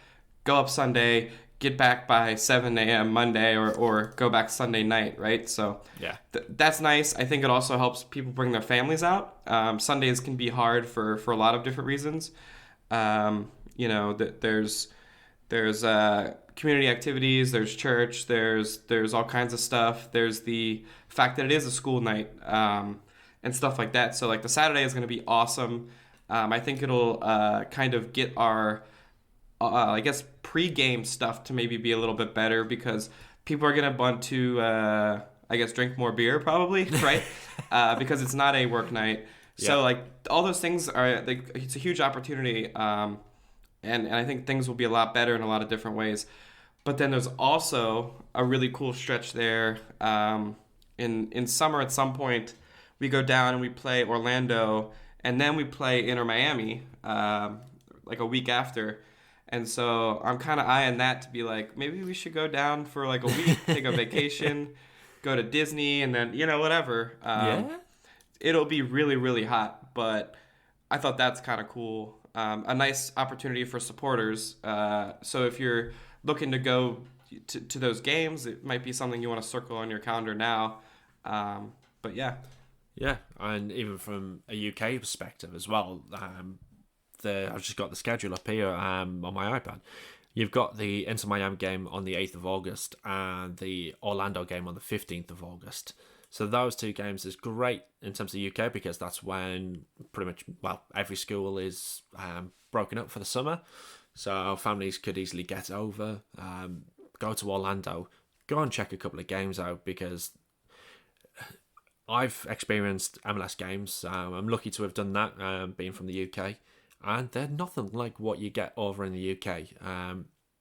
go up Sunday, get back by 7 a.m. Monday or go back Sunday night, right? So yeah, that's nice. I think it also helps people bring their families out. Sundays can be hard for a lot of different reasons. There's community activities, there's church, there's all kinds of stuff. There's the fact that it is a school night and stuff like that. So like the Saturday is going to be awesome. I think it'll kind of get our I guess pre-game stuff to maybe be a little bit better because people are going to want to, drink more beer probably, right? Because it's not a work night. Yeah. So like all those things are, like, it's a huge opportunity. And I think things will be a lot better in a lot of different ways. But then there's also a really cool stretch there. In summer at some point, we go down and we play Orlando and then we play Inter Miami like a week after. And so I'm kind of eyeing that to be like, maybe we should go down for like a week, take a vacation, go to Disney, and then, whatever. It'll be really, really hot, but I thought that's kind of cool. A nice opportunity for supporters. So if you're looking to go to those games, it might be something you want to circle on your calendar now. But yeah. Yeah, and even from a UK perspective as well, I've just got the schedule up here on my iPad. You've got the Inter Miami game on the 8th of August and the Orlando game on the 15th of August. So those two games is great in terms of the UK because that's when pretty much, every school is broken up for the summer. So families could easily get over, go to Orlando, go and check a couple of games out because I've experienced MLS games. I'm lucky to have done that, being from the UK. And they're nothing like what you get over in the UK.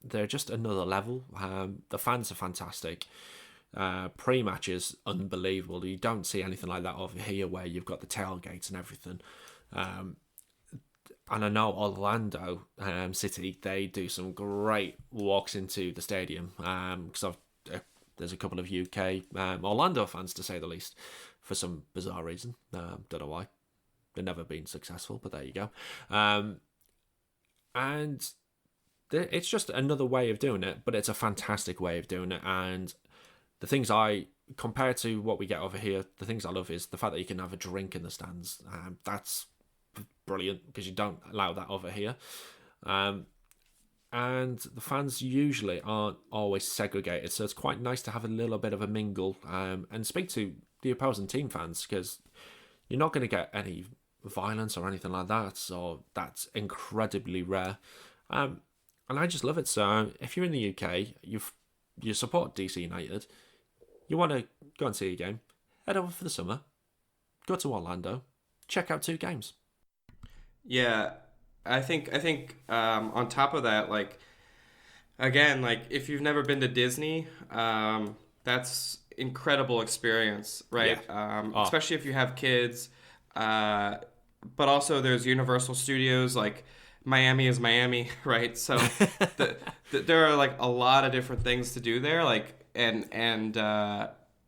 They're just another level. The fans are fantastic. Pre-match is unbelievable. You don't see anything like that over here where you've got the tailgates and everything. And I know Orlando City, they do some great walks into the stadium. Because there's a couple of UK Orlando fans, to say the least, for some bizarre reason. Don't know why. They've never been successful, but there you go. And it's just another way of doing it, but it's a fantastic way of doing it. And the things compared to what we get over here, the things I love is the fact that you can have a drink in the stands. That's brilliant because you don't allow that over here. And the fans usually aren't always segregated, so it's quite nice to have a little bit of a mingle and speak to the opposing team fans, because you're not going to get any violence or anything like that, so that's incredibly rare. And I just love it. So if you're in the UK, you support DC United, you want to go and see a game, head over for the summer, go to Orlando, check out 2 games. Yeah, I think on top of that, like, again, like, if you've never been to Disney, that's incredible experience, right? Yeah. Especially if you have kids. But also there's Universal Studios, like Miami is Miami, right? So there are like a lot of different things to do there, like, and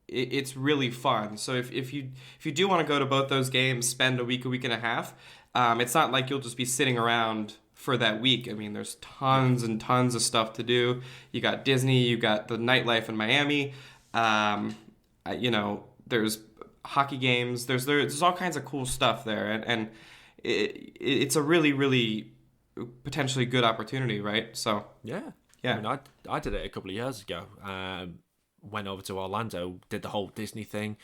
it's really fun. So if you do want to go to both those games, spend a week and a half, it's not like you'll just be sitting around for that week. I mean, there's tons and tons of stuff to do. You got Disney, you got the nightlife in Miami. There's hockey games. There's all kinds of cool stuff there, and it's a really, really potentially good opportunity, right? So yeah. I mean, I did it a couple of years ago. Went over to Orlando, did the whole Disney thing,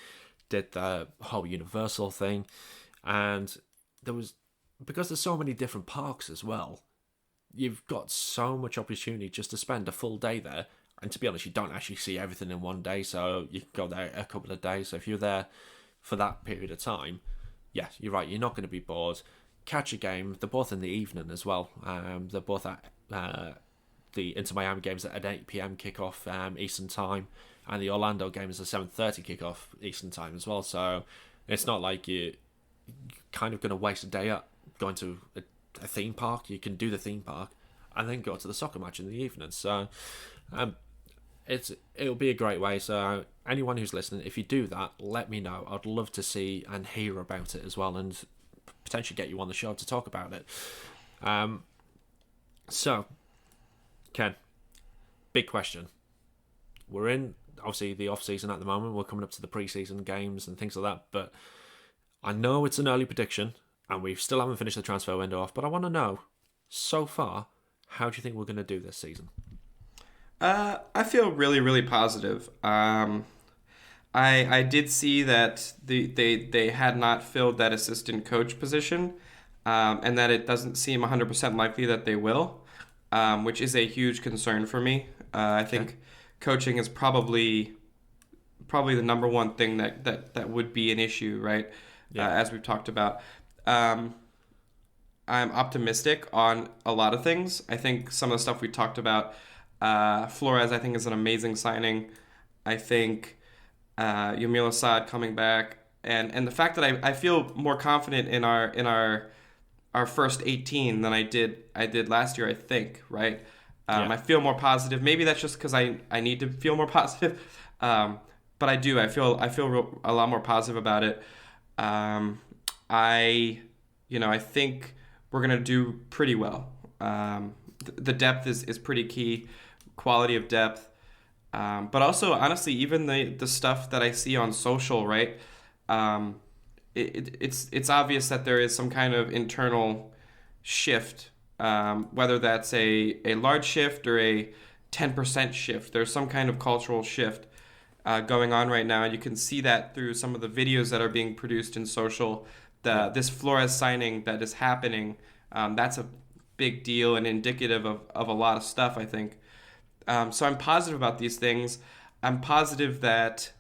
did the whole Universal thing, and because there's so many different parks as well, you've got so much opportunity just to spend a full day there. And to be honest, you don't actually see everything in one day, so you can go there a couple of days. So if you're there for that period of time, yeah, you're right, you're not going to be bored. Catch a game. They're both in the evening as well. They're both at the Inter Miami games at an 8 p.m. kickoff Eastern time, and the Orlando game is a 7:30 kickoff Eastern time as well. So it's not like you're kind of going to waste a day up going to a theme park. You can do the theme park and then go to the soccer match in the evening. So it'll be a great way. So anyone who's listening, if you do that, let me know. I'd love to see and hear about it as well, and potentially get you on the show to talk about it. So Ken, big question. We're in obviously the off season at the moment. We're coming up to the preseason games and things like that, but I know it's an early prediction and we still haven't finished the transfer window off, but I want to know, so far, how do you think we're going to do this season? I feel really, really positive. I did see that they had not filled that assistant coach position, and that it doesn't seem 100% likely that they will, which is a huge concern for me. I think coaching is probably the number one thing that would be an issue, right? Yeah. As we've talked about. I'm optimistic on a lot of things. I think some of the stuff we talked about, Flores, I think, is an amazing signing. I think Yamil Assad coming back, and the fact that I feel more confident in our first 18 than I did last year, I think, right? I feel more positive. Maybe that's just because I need to feel more positive, but I do. I feel a lot more positive about it. I think we're gonna do pretty well. The depth is pretty key, quality of depth, but also honestly, even the stuff that I see on social, right? It's obvious that there is some kind of internal shift, whether that's a large shift or a 10% shift. There's some kind of cultural shift going on right now. You can see that through some of the videos that are being produced in social. This Flores signing that is happening, that's a big deal and indicative of a lot of stuff, I think. So I'm positive about these things. I'm positive that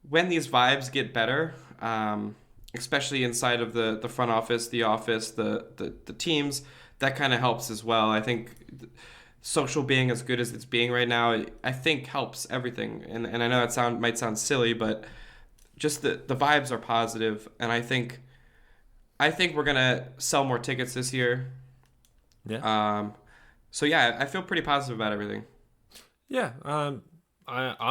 when these vibes get better, especially inside of the front office, the teams, that kind of helps as well. I think social being as good as it's being right now, I think helps everything. And I know that might sound silly, but just the vibes are positive, and I think we're gonna sell more tickets this year. Yeah. So yeah, I feel pretty positive about everything. Yeah. I'm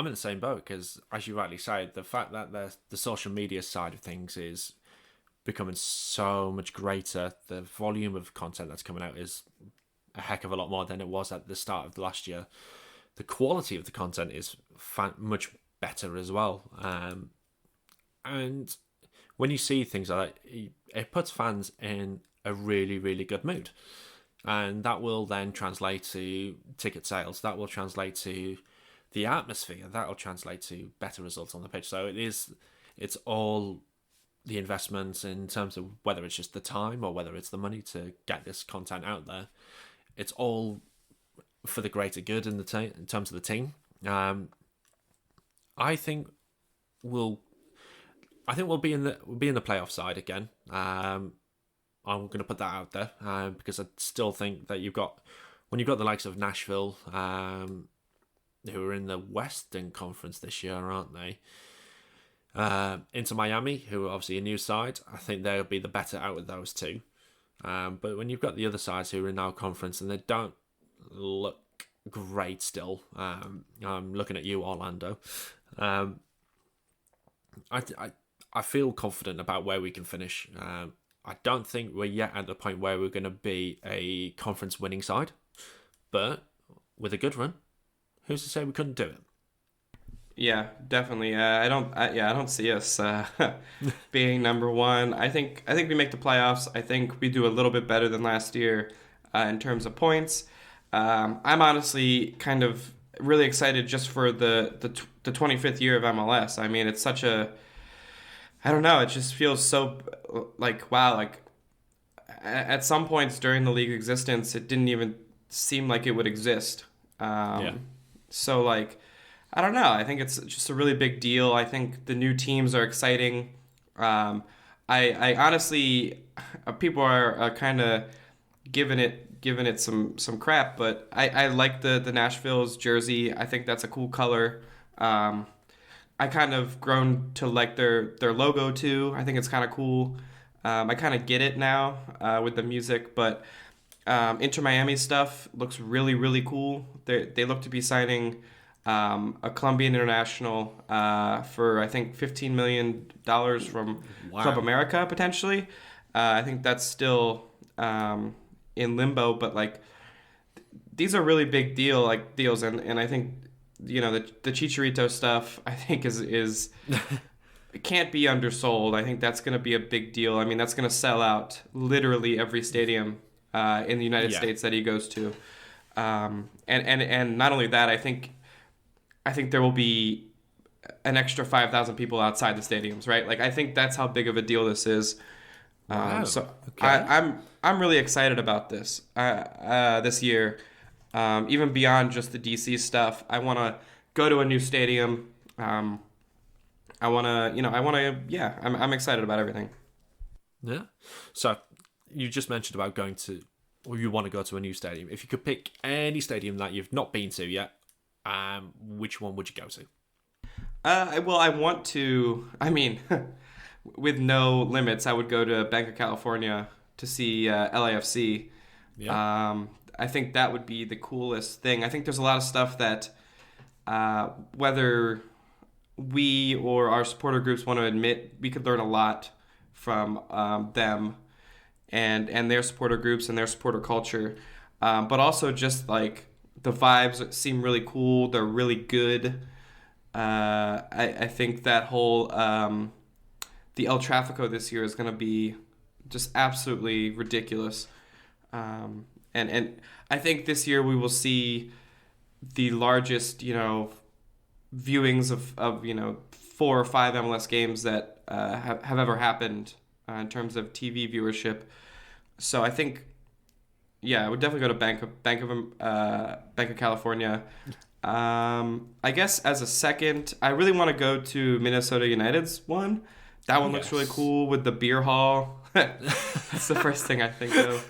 in the same boat because, as you rightly say, the fact that the social media side of things is becoming so much greater. The volume of content that's coming out is a heck of a lot more than it was at the start of last year. The quality of the content is much better as well. And when you see things like that, it puts fans in a really, really good mood. And that will then translate to ticket sales. That will translate to the atmosphere. That will translate to better results on the pitch. So it's all the investments in terms of whether it's just the time or whether it's the money to get this content out there. It's all for the greater good in terms of the team. I think we'll be in the playoff side again. I'm going to put that out there because I still think that when you've got the likes of Nashville, who are in the Western Conference this year, aren't they? Into Miami, who are obviously a new side. I think they'll be the better out of those two. But when you've got the other sides who are in our conference and they don't look great still, I'm looking at you, Orlando. I feel confident about where we can finish. I don't think we're yet at the point where we're going to be a conference winning side, but with a good run, who's to say we couldn't do it? Yeah, definitely. I don't see us being number one. I think we make the playoffs. I think we do a little bit better than last year in terms of points. I'm honestly kind of really excited just for the 25th year of MLS. I mean, it's such a, I don't know, it just feels so like, wow, like at some points during the league's existence, it didn't even seem like it would exist. So like, I don't know. I think it's just a really big deal. I think the new teams are exciting. I honestly, people are kind of giving it some crap, but I like the Nashville's jersey. I think that's a cool color. I kind of grown to like their logo too. I think it's kind of cool. I kind of get it now with the music, but Inter Miami stuff looks really, really cool. They look to be signing a Colombian international for I think $15 million from Club America potentially. I think that's still in limbo, but like these are really big deals, and I think the Chicharito stuff I think is it can't be undersold. I think that's going to be a big deal. I mean, that's going to sell out literally every stadium in the United States that he goes to, and not only that, I think there will be an extra 5,000 people outside the stadiums, right? Like, I think that's how big of a deal this is. So okay. I'm really excited about this this year, even beyond just the DC stuff. I want to go to a new stadium. I'm excited about everything. Yeah. So you just mentioned about you want to go to a new stadium. If you could pick any stadium that you've not been to yet, which one would you go to? Well, I want to. I mean, with no limits, I would go to Banc of California to see LAFC. Yeah. I think that would be the coolest thing. I think there's a lot of stuff that whether we or our supporter groups want to admit, we could learn a lot from them and their supporter groups and their supporter culture. But also just like the vibes seem really cool. They're really good. I think that whole the El Tráfico this year is going to be just absolutely ridiculous. And I think this year we will see the largest, viewings of 4 or 5 MLS games that have ever happened in terms of TV viewership. So I think, I would definitely go to Banc of California. I guess as a second, I really want to go to Minnesota United's one. That one looks really cool with the beer hall. That's the first thing I think of.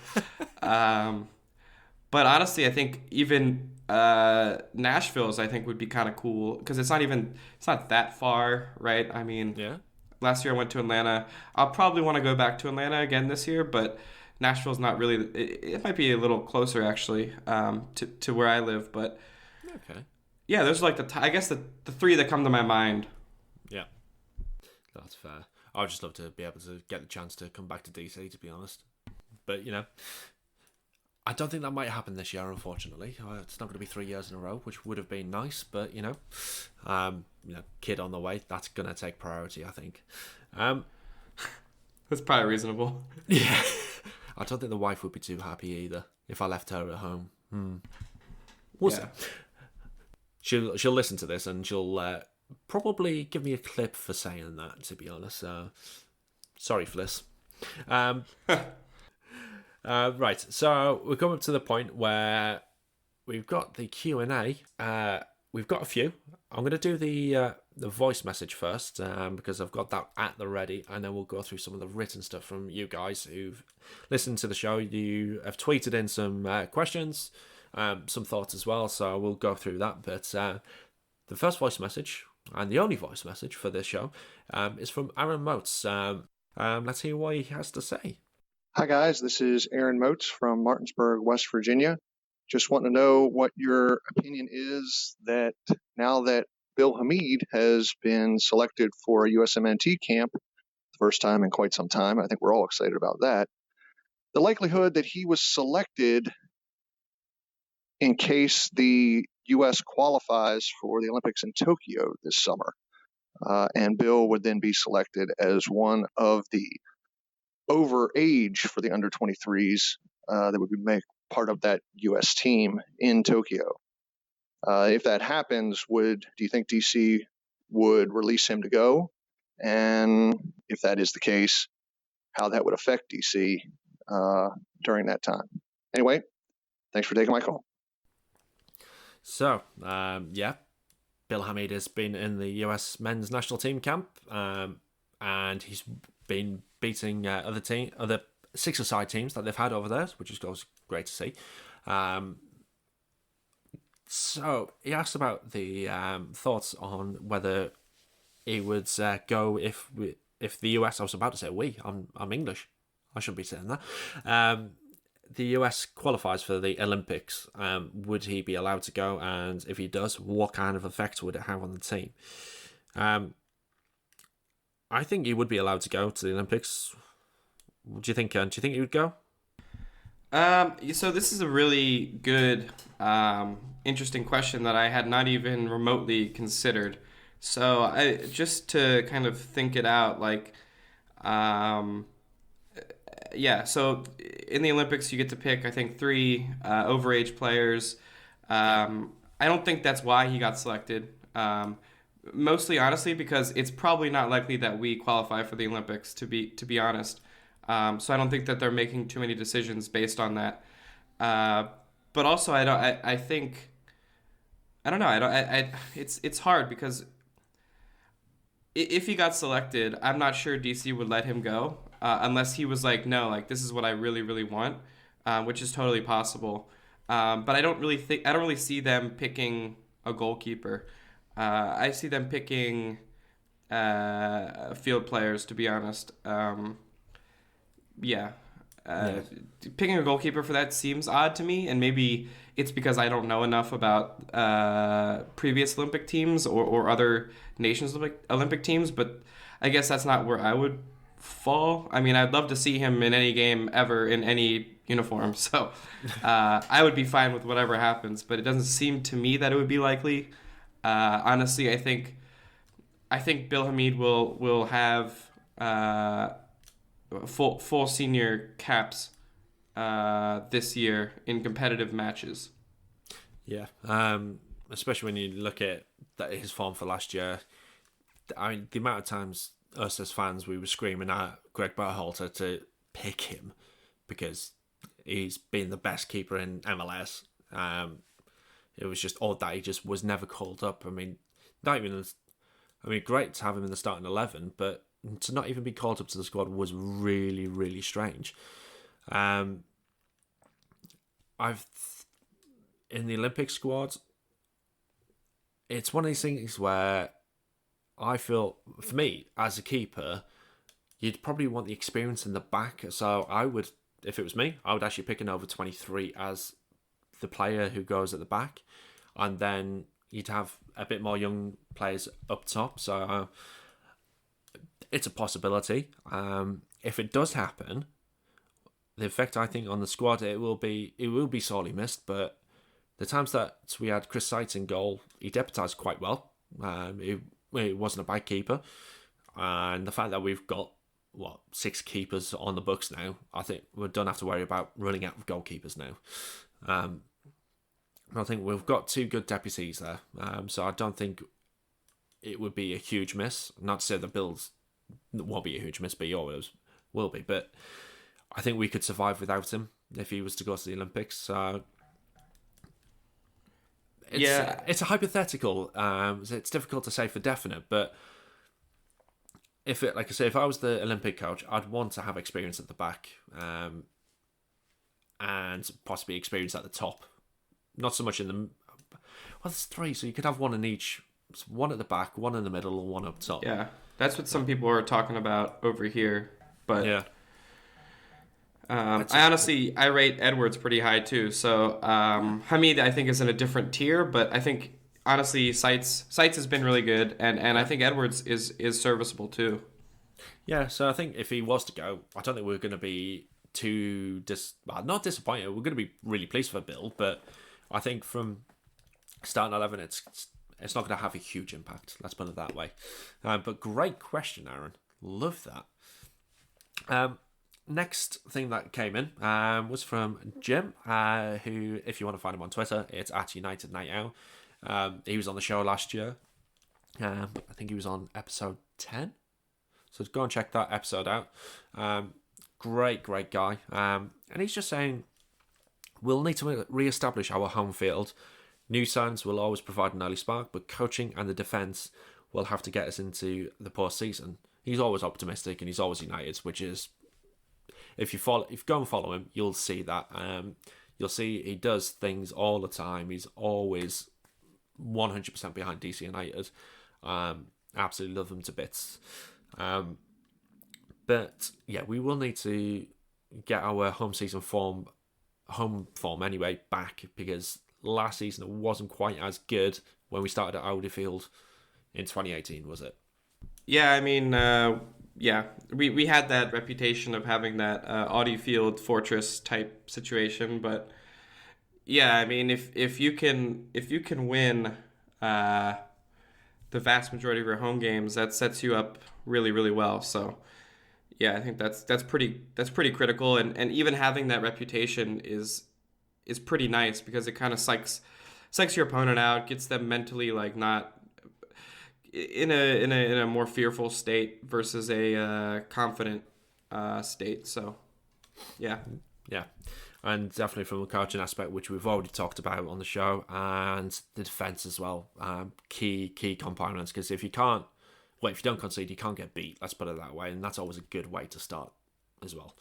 But honestly, I think even Nashville's I think would be kind of cool because it's not that far, right? I mean, last year I went to Atlanta. I'll probably want to go back to Atlanta again this year, but Nashville's not really. It might be a little closer actually to where I live, but okay. Yeah, those are like I guess the 3 that come to my mind. Yeah, that's fair. I would just love to be able to get the chance to come back to DC, to be honest. But, I don't think that might happen this year, unfortunately. It's not going to be 3 years in a row, which would have been nice, but, kid on the way, that's going to take priority, I think. That's probably reasonable. Yeah. I don't think the wife would be too happy either if I left her at home. We'll see. She'll listen to this and she'll probably give me a clip for saying that, to be honest. Sorry, Fliss. Right, so we've come up to the point where we've got the Q&A. We've got a few. I'm going to do the voice message first because I've got that at the ready, and then we'll go through some of the written stuff from you guys who've listened to the show. You have tweeted in some questions, some thoughts as well, so we'll go through that. But the first voice message, and the only voice message for this show, is from Aaron Motes. Let's hear what he has to say. Hi guys, this is Aaron Motes from Martinsburg, West Virginia. Just wanting to know what your opinion is that now that Bill Hamid has been selected for a USMNT camp, the first time in quite some time, I think we're all excited about that, the likelihood that he was selected in case the U.S. qualifies for the Olympics in Tokyo this summer, and Bill would then be selected as one of the over age for the under 23s that would make part of that U.S. team in Tokyo. If that happens, do you think DC would release him to go? And if that is the case, how that would affect DC during that time? Anyway, thanks for taking my call. So, Bill Hamid has been in the US men's national team camp, and he's been beating other 6-a-side teams that they've had over there, which is great to see. So he asked about the thoughts on whether he would go if the US. I was about to say we. I'm English. I shouldn't be saying that. The US qualifies for the Olympics. Would he be allowed to go? And if he does, what kind of effect would it have on the team? I think he would be allowed to go to the Olympics. What do you think, Ken? Do you think he would go? So this is a really good, interesting question that I had not even remotely considered. So just to kind of think it out, so in the Olympics you get to pick, I think, 3 overage players. I don't think that's why he got selected. Mostly, honestly, because it's probably not likely that we qualify for the Olympics, to be honest. So I don't think that they're making too many decisions based on that. But also, it's hard because if he got selected, I'm not sure DC would let him go unless he was like, no, this is what I really, really want, which is totally possible. But I don't really see them picking a goalkeeper. I see them picking field players, to be honest. Picking a goalkeeper for that seems odd to me, and maybe it's because I don't know enough about previous Olympic teams or other nations' Olympic teams, but I guess that's not where I would fall. I mean, I'd love to see him in any game ever in any uniform, so I would be fine with whatever happens, but it doesn't seem to me that it would be likely. Honestly, I think Bill Hamid will have full senior caps this year in competitive matches. Yeah, especially when you look at his form for last year. I mean, the amount of times us as fans we were screaming at Greg Berhalter to pick him because he's been the best keeper in MLS. It was just odd that he just was never called up. I mean, great to have him in the starting 11, but to not even be called up to the squad was really, really strange. In the Olympic squad, it's one of these things where I feel, for me, as a keeper, you'd probably want the experience in the back. So I would, if it was me, I would actually pick an over 23 as the player who goes at the back, and then you'd have a bit more young players up top. So it's a possibility. If it does happen, the effect I think on the squad it will be sorely missed. But the times that we had Chris Seitz in goal, he deputised quite well. It wasn't a bad keeper, and the fact that we've got 6 keepers on the books now, I think we don't have to worry about running out of goalkeepers now. I think we've got 2 good deputies there, so I don't think it would be a huge miss. Not to say the Bills won't be a huge miss, but he always will be. But I think we could survive without him if he was to go to the Olympics. So it's a hypothetical. It's difficult to say for definite, but if I was the Olympic coach, I'd want to have experience at the back, and possibly experience at the top. Not so much in the... Well, there's 3, so you could have one in each. One at the back, one in the middle, and one up top. Yeah, that's what some people are talking about over here. But yeah, I rate Edwards pretty high too. So Hamid, I think, is in a different tier, but I think honestly, Seitz has been really good, and I think Edwards is serviceable too. Yeah, so I think if he was to go, I don't think we're going to be too not disappointed. We're going to be really pleased for Bill, but I think from starting 11, it's not going to have a huge impact. Let's put it that way. But great question, Aaron. Love that. Next thing that came in was from Jim, who, if you want to find him on Twitter, it's at United Night Out. He was on the show last year. I think he was on episode 10. So go and check that episode out. Great guy. And he's just saying, we'll need to re-establish our home field. New signs will always provide an early spark, but coaching and the defence will have to get us into the postseason. He's always optimistic and he's always United, which is, if you go and follow him, you'll see that. You'll see he does things all the time. He's always 100% behind DC United. Absolutely love them to bits. But yeah, we will need to get our home form anyway back, because last season it wasn't quite as good when we started at Audi Field in 2018, was it? Yeah, I mean, we had that reputation of having that Audi Field fortress type situation, but yeah, I mean, if you can win the vast majority of your home games, that sets you up really, really well. So yeah, I think that's pretty critical, and even having that reputation is pretty nice, because it kind of psychs your opponent out, gets them mentally like not in a more fearful state versus a confident state. So yeah, and definitely from a coaching aspect, which we've already talked about on the show, and the defense as well, key components, because if you don't concede, you can't get beat. Let's put it that way, and that's always a good way to start as well.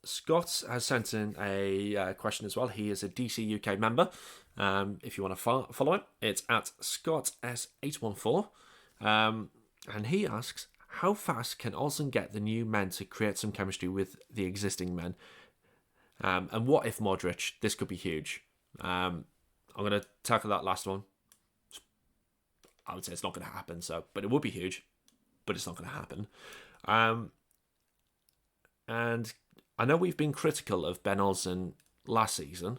Scott has sent in a question as well. He is a DC UK member. If you want to follow him, it's at ScottS814. And he asks, how fast can Olsen get the new men to create some chemistry with the existing men? And what if Modric? This could be huge. I'm going to tackle that last one. I would say it's not going to happen, but it would be huge, but it's not going to happen. And I know we've been critical of Ben Olsen last season,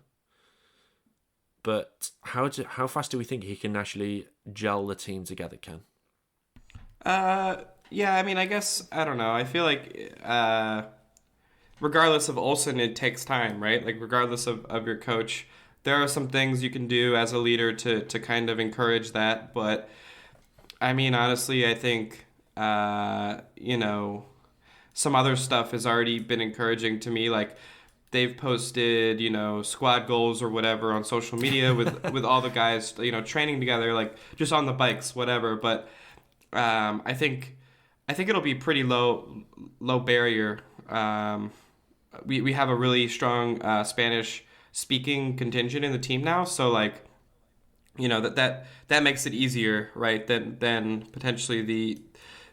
but how fast do we think he can actually gel the team together, Ken? Yeah, I mean, I guess, I don't know. I feel like regardless of Olsen, it takes time, right? Like, regardless of your coach, there are some things you can do as a leader to kind of encourage that. But, I mean, honestly, I think, some other stuff has already been encouraging to me. Like, they've posted, squad goals or whatever on social media with all the guys, training together, like just on the bikes, whatever. But I think it'll be pretty low barrier. We have a really strong Spanish speaking contingent in the team now, so like, that makes it easier, right? Than potentially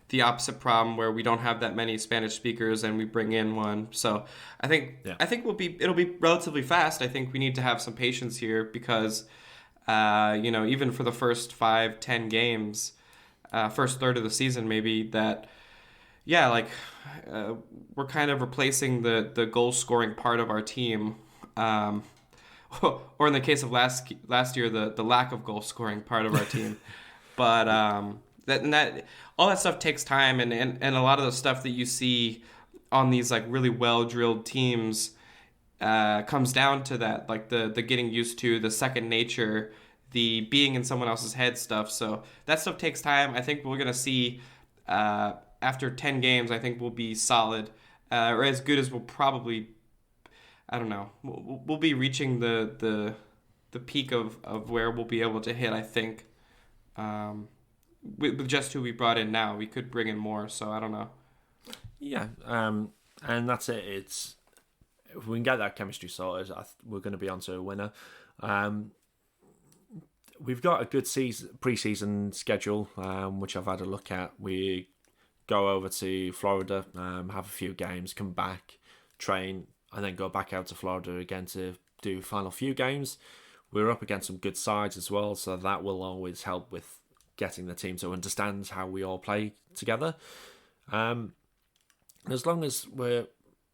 the opposite problem where we don't have that many Spanish speakers and we bring in one. So I think it'll be relatively fast. I think we need to have some patience here because even for the first 5-10 games, first third of the season, maybe that, yeah, like we're kind of replacing the goal scoring part of our team, or in the case of last year, the lack of goal scoring part of our team. But that all that stuff takes time, and a lot of the stuff that you see on these like really well drilled teams comes down to that, like the getting used to, the second nature, the being in someone else's head stuff. So that stuff takes time. I think we're gonna see after 10 games, I think we'll be solid, or as good as we'll probably. I don't know. We'll be reaching the peak of where we'll be able to hit. I think with just who we brought in now, we could bring in more. So I don't know. Yeah, and that's it. It's if we can get that chemistry sorted, we're going to be onto a winner. We've got a good pre-season schedule, which I've had a look at. We go over to Florida, have a few games, come back, train, and then go back out to Florida again to do final few games. We're up against some good sides as well, so that will always help with getting the team to understand how we all play together. As long as we're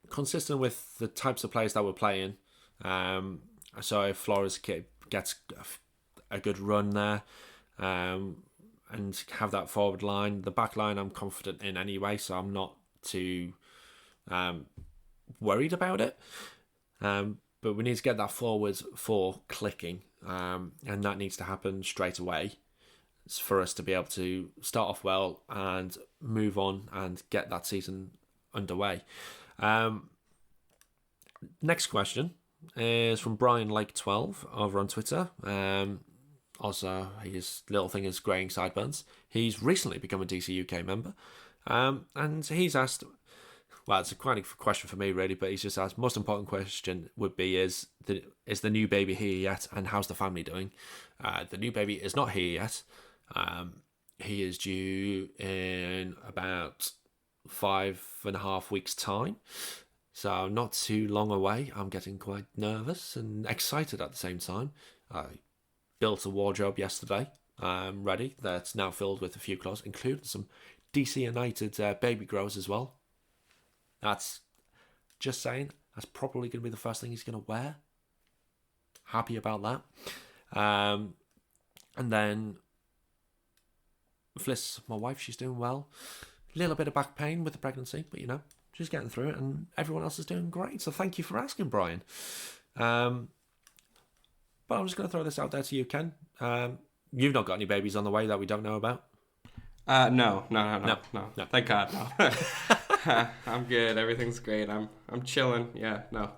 consistent with the types of players that we're playing, so if Flores gets a good run there, and have that forward line, the back line I'm confident in anyway, so I'm not too worried about it. But we need to get that forward four clicking, and that needs to happen straight away for us to be able to start off well and move on and get that season underway. Next question is from Brian Lake 12 over on Twitter. Also, his little thing is greying sideburns. He's recently become a DC UK member, and he's asked, well, it's quite a question for me really, but he's just asked, most important question would be, is the new baby here yet, and how's the family doing? The new baby is not here yet. He is due in about 5.5 weeks' time, so not too long away. I'm getting quite nervous and excited at the same time. I built a wardrobe yesterday, ready, that's now filled with a few clothes, including some DC United baby grows as well. That's just saying, that's probably going to be the first thing he's going to wear. Happy about that. And then Fliss, my wife, she's doing well. A little bit of back pain with the pregnancy, but she's getting through it, and everyone else is doing great. So thank you for asking, Brian. But I'm just going to throw this out there to you, Ken. You've not got any babies on the way that we don't know about? No. Thank God, no. I'm good. Everything's great. I'm chilling. Yeah, no.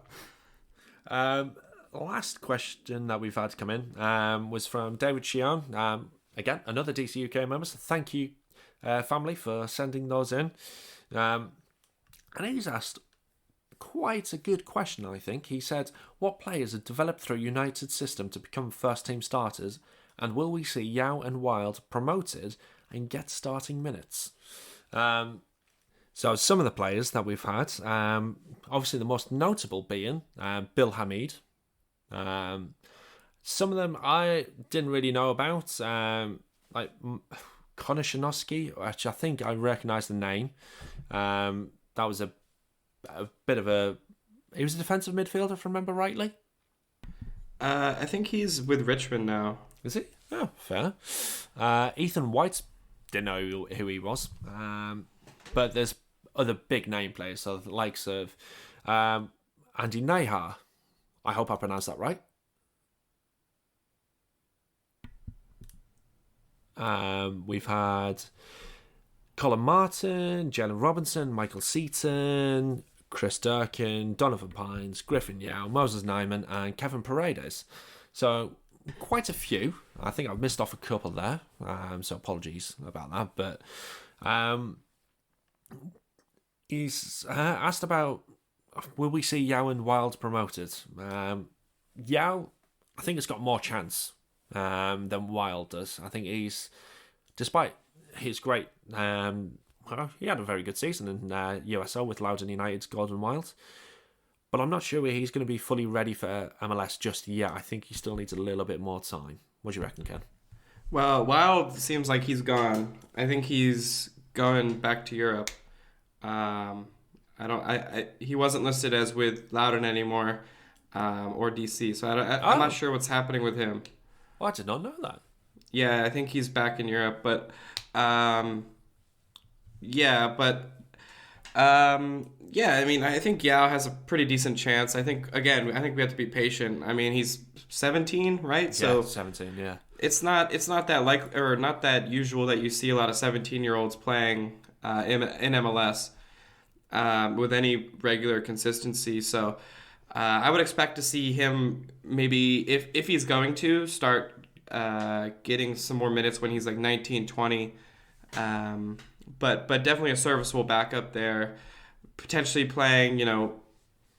Last question that we've had come in was from David Shion. Again, another DC UK member. So thank you, family, for sending those in. And he's asked quite a good question, I think. He said, what players have developed through United's system to become first-team starters, and will we see Yao and Wild promoted and get starting minutes? So some of the players that we've had, obviously the most notable being Bill Hamid. Some of them I didn't really know about, like Connor Shinosky, which I think I recognise the name. That was a bit of a... He was a defensive midfielder, if I remember rightly. I think he's with Richmond now. Is he? Oh, fair. Ethan White, didn't know who he was. But there's other big name players, so the likes of Andy Nahar. I hope I pronounced that right. We've had Colin Martin, Jalen Robinson, Michael Seaton, Chris Durkin, Donovan Pines, Griffin Yao, Moses Nyman, and Kevin Paredes. So quite a few. I think I've missed off a couple there, so apologies about that. But he's asked about, will we see Yao and Wild promoted? Yao, I think, has got more chance than Wild does. I think he's, despite his great, he had a very good season in USL with Loudoun United's Golden Wild, but I'm not sure he's going to be fully ready for MLS just yet. I think he still needs a little bit more time. What do you reckon, Ken? Well, Wild seems like he's gone. I think he's going back to Europe. I don't. He wasn't listed as with Loudon anymore, or DC. So I'm not sure what's happening with him. Oh, I did not know that. Yeah, I think he's back in Europe, but yeah, but yeah. I mean, I think Yao has a pretty decent chance. I think we have to be patient. I mean, he's 17, right? So Yeah, 17. Yeah. it's not that or not that usual that you see a lot of 17-year-olds playing in MLS with any regular consistency. So I would expect to see him maybe if he's going to start getting some more minutes when he's like 19, 20. But definitely a serviceable backup there. Potentially playing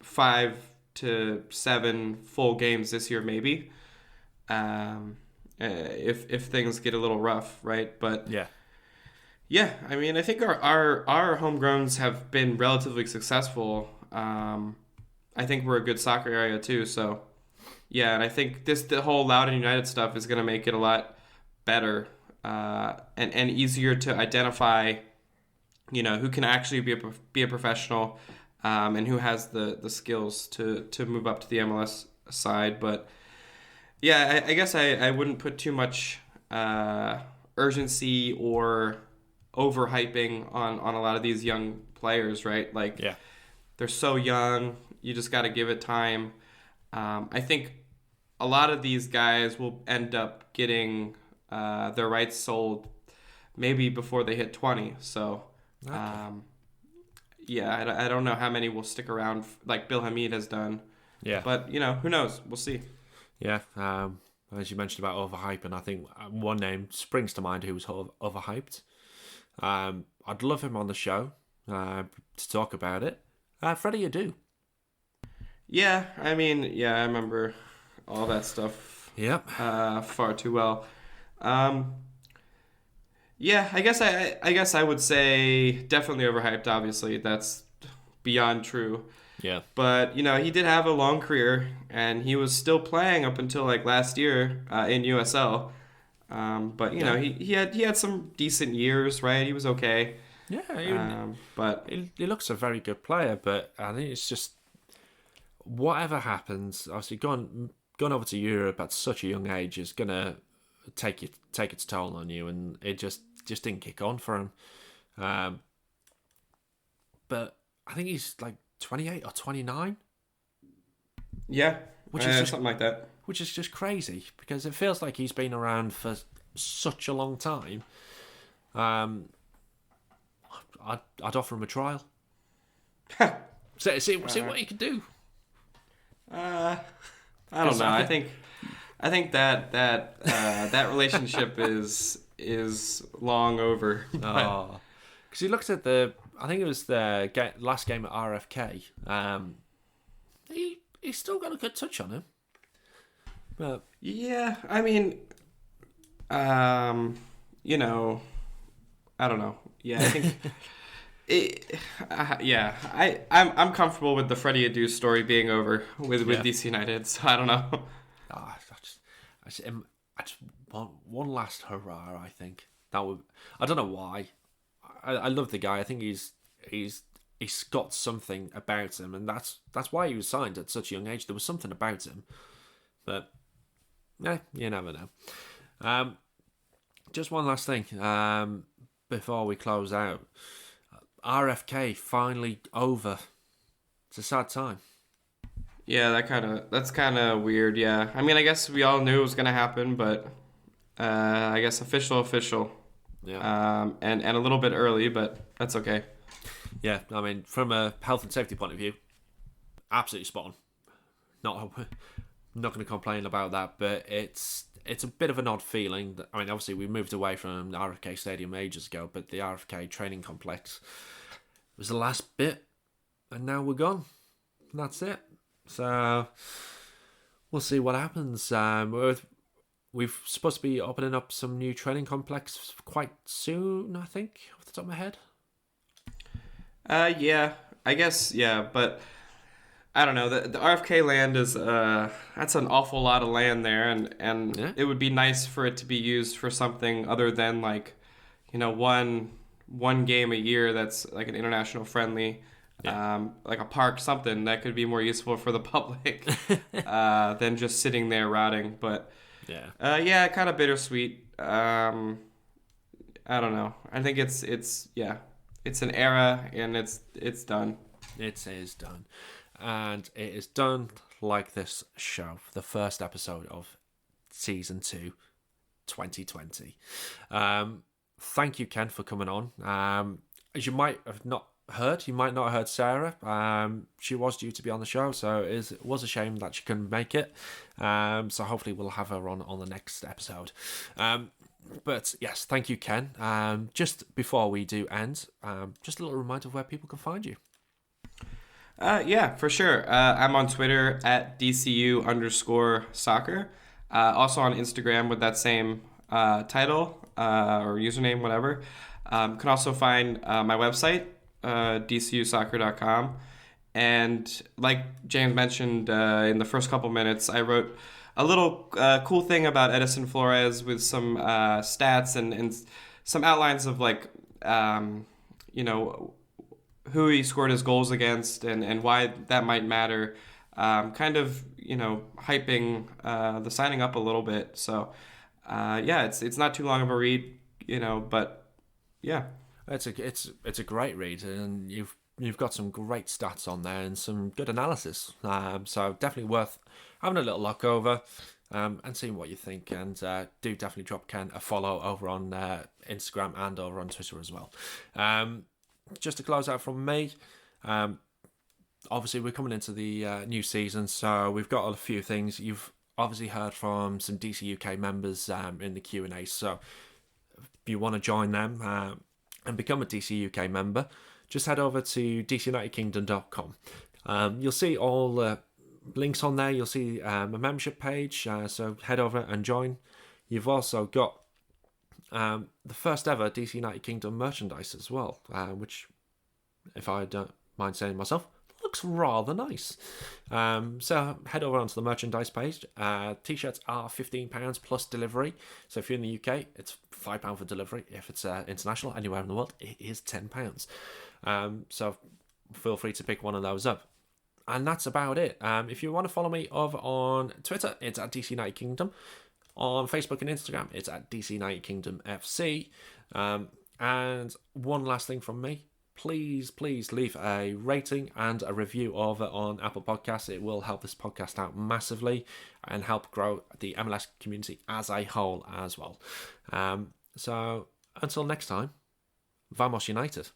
5 to 7 full games this year maybe. If things get a little rough, right? But yeah, I mean, I think our homegrowns have been relatively successful. I think we're a good soccer area too, so yeah, and I think the whole Loudoun United stuff is going to make it a lot better and easier to identify, who can actually be a professional and who has the skills to move up to the MLS side. But yeah, I guess I wouldn't put too much urgency or overhyping on a lot of these young players, right? Like, they're so young. You just got to give it time. I think a lot of these guys will end up getting their rights sold maybe before they hit 20. So, yeah, I don't know how many will stick around like Bill Hamid has done. Yeah. But, who knows? We'll see. Yeah. As you mentioned about overhyping, I think one name springs to mind who was overhyped. I'd love him on the show to talk about it. Freddie Adu. Yeah, I mean, I remember all that stuff. Yep. Far too well. Yeah, I guess I would say definitely overhyped. Obviously, that's beyond true. Yeah. But he did have a long career, and he was still playing up until like last year in USL. But he had some decent years, right? He was okay. Yeah. But he looks a very good player, but I think it's just whatever happens. Obviously, going over to Europe at such a young age is gonna take its toll on you, and it just didn't kick on for him. But I think he's like 28 or 29. Yeah, which is something like that. Which is just crazy because it feels like he's been around for such a long time. I'd offer him a trial. See what he can do. I don't know. I think that relationship is long over. Because he looks at I think it was the last game at RFK. He's still got a good touch on him. But yeah, I mean, I don't know. Yeah, I think. I'm comfortable with the Freddie Adu story being over with DC United, so I don't know. I just want one last hurrah. I think that would. I don't know why. I love the guy. I think he's got something about him, and that's why he was signed at such a young age. There was something about him, but you never know. Just one last thing before we close out. RFK finally over. It's a sad time. Yeah, that's kind of weird. Yeah, I mean, I guess we all knew it was gonna happen, but I guess official. Yeah. And a little bit early, but that's okay. Yeah, I mean, from a health and safety point of view, absolutely spot on. Not going to complain about that, but it's a bit of an odd feeling. I mean, obviously we moved away from the RFK Stadium ages ago, but the RFK training complex was the last bit, and now we're gone. And that's it. So we'll see what happens. We're supposed to be opening up some new training complex quite soon, I think, off the top of my head. Yeah, I guess, yeah, but I don't know. The RFK land is that's an awful lot of land there, and Yeah. it would be nice for it to be used for something other than like, one game a year that's like an international friendly, like a park, something that could be more useful for the public than just sitting there rotting. But yeah, kind of bittersweet. I don't know. I think it's an era, and it's done. It is done. And it is done like this show, the first episode of Season 2, 2020. Thank you, Ken, for coming on. As you might have not heard, you might not have heard Sarah. She was due to be on the show, so it was a shame that she couldn't make it. So hopefully we'll have her on the next episode. But yes, thank you, Ken. Just before we do end, just a little reminder of where people can find you. Yeah, for sure. I'm on Twitter at DCU_soccer. Also on Instagram with that same title or username, whatever. Can also find my website, dcusoccer.com. And like James mentioned in the first couple minutes, I wrote a little cool thing about Edison Flores with some stats and some outlines of like, who he scored his goals against and why that might matter. Kind of, hyping the signing up a little bit. So, yeah, it's not too long of a read, but yeah. It's a great read, and you've got some great stats on there and some good analysis. So definitely worth having a little look over and seeing what you think. And do definitely drop Ken a follow over on Instagram and over on Twitter as well. Just to close out from me, obviously we're coming into the new season, so we've got a few things. You've obviously heard from some DC UK members in the Q&A, so if you want to join them and become a DC UK member, just head over to dcunitedkingdom.com. You'll see all the links on there. You'll see a membership page, so head over and join. You've also got the first ever DC United Kingdom merchandise as well, which, if I don't mind saying myself, looks rather nice. So head over onto the merchandise page. T-shirts are £15 plus delivery. So if you're in the UK, it's £5 for delivery. If it's international, anywhere in the world, it is £10. So feel free to pick one of those up. And that's about it. If you want to follow me over on Twitter, it's at DC United Kingdom. On Facebook and Instagram, it's at DC United Kingdom FC. And one last thing from me. Please leave a rating and a review over on Apple Podcasts. It will help this podcast out massively and help grow the MLS community as a whole as well. So until next time, Vamos United.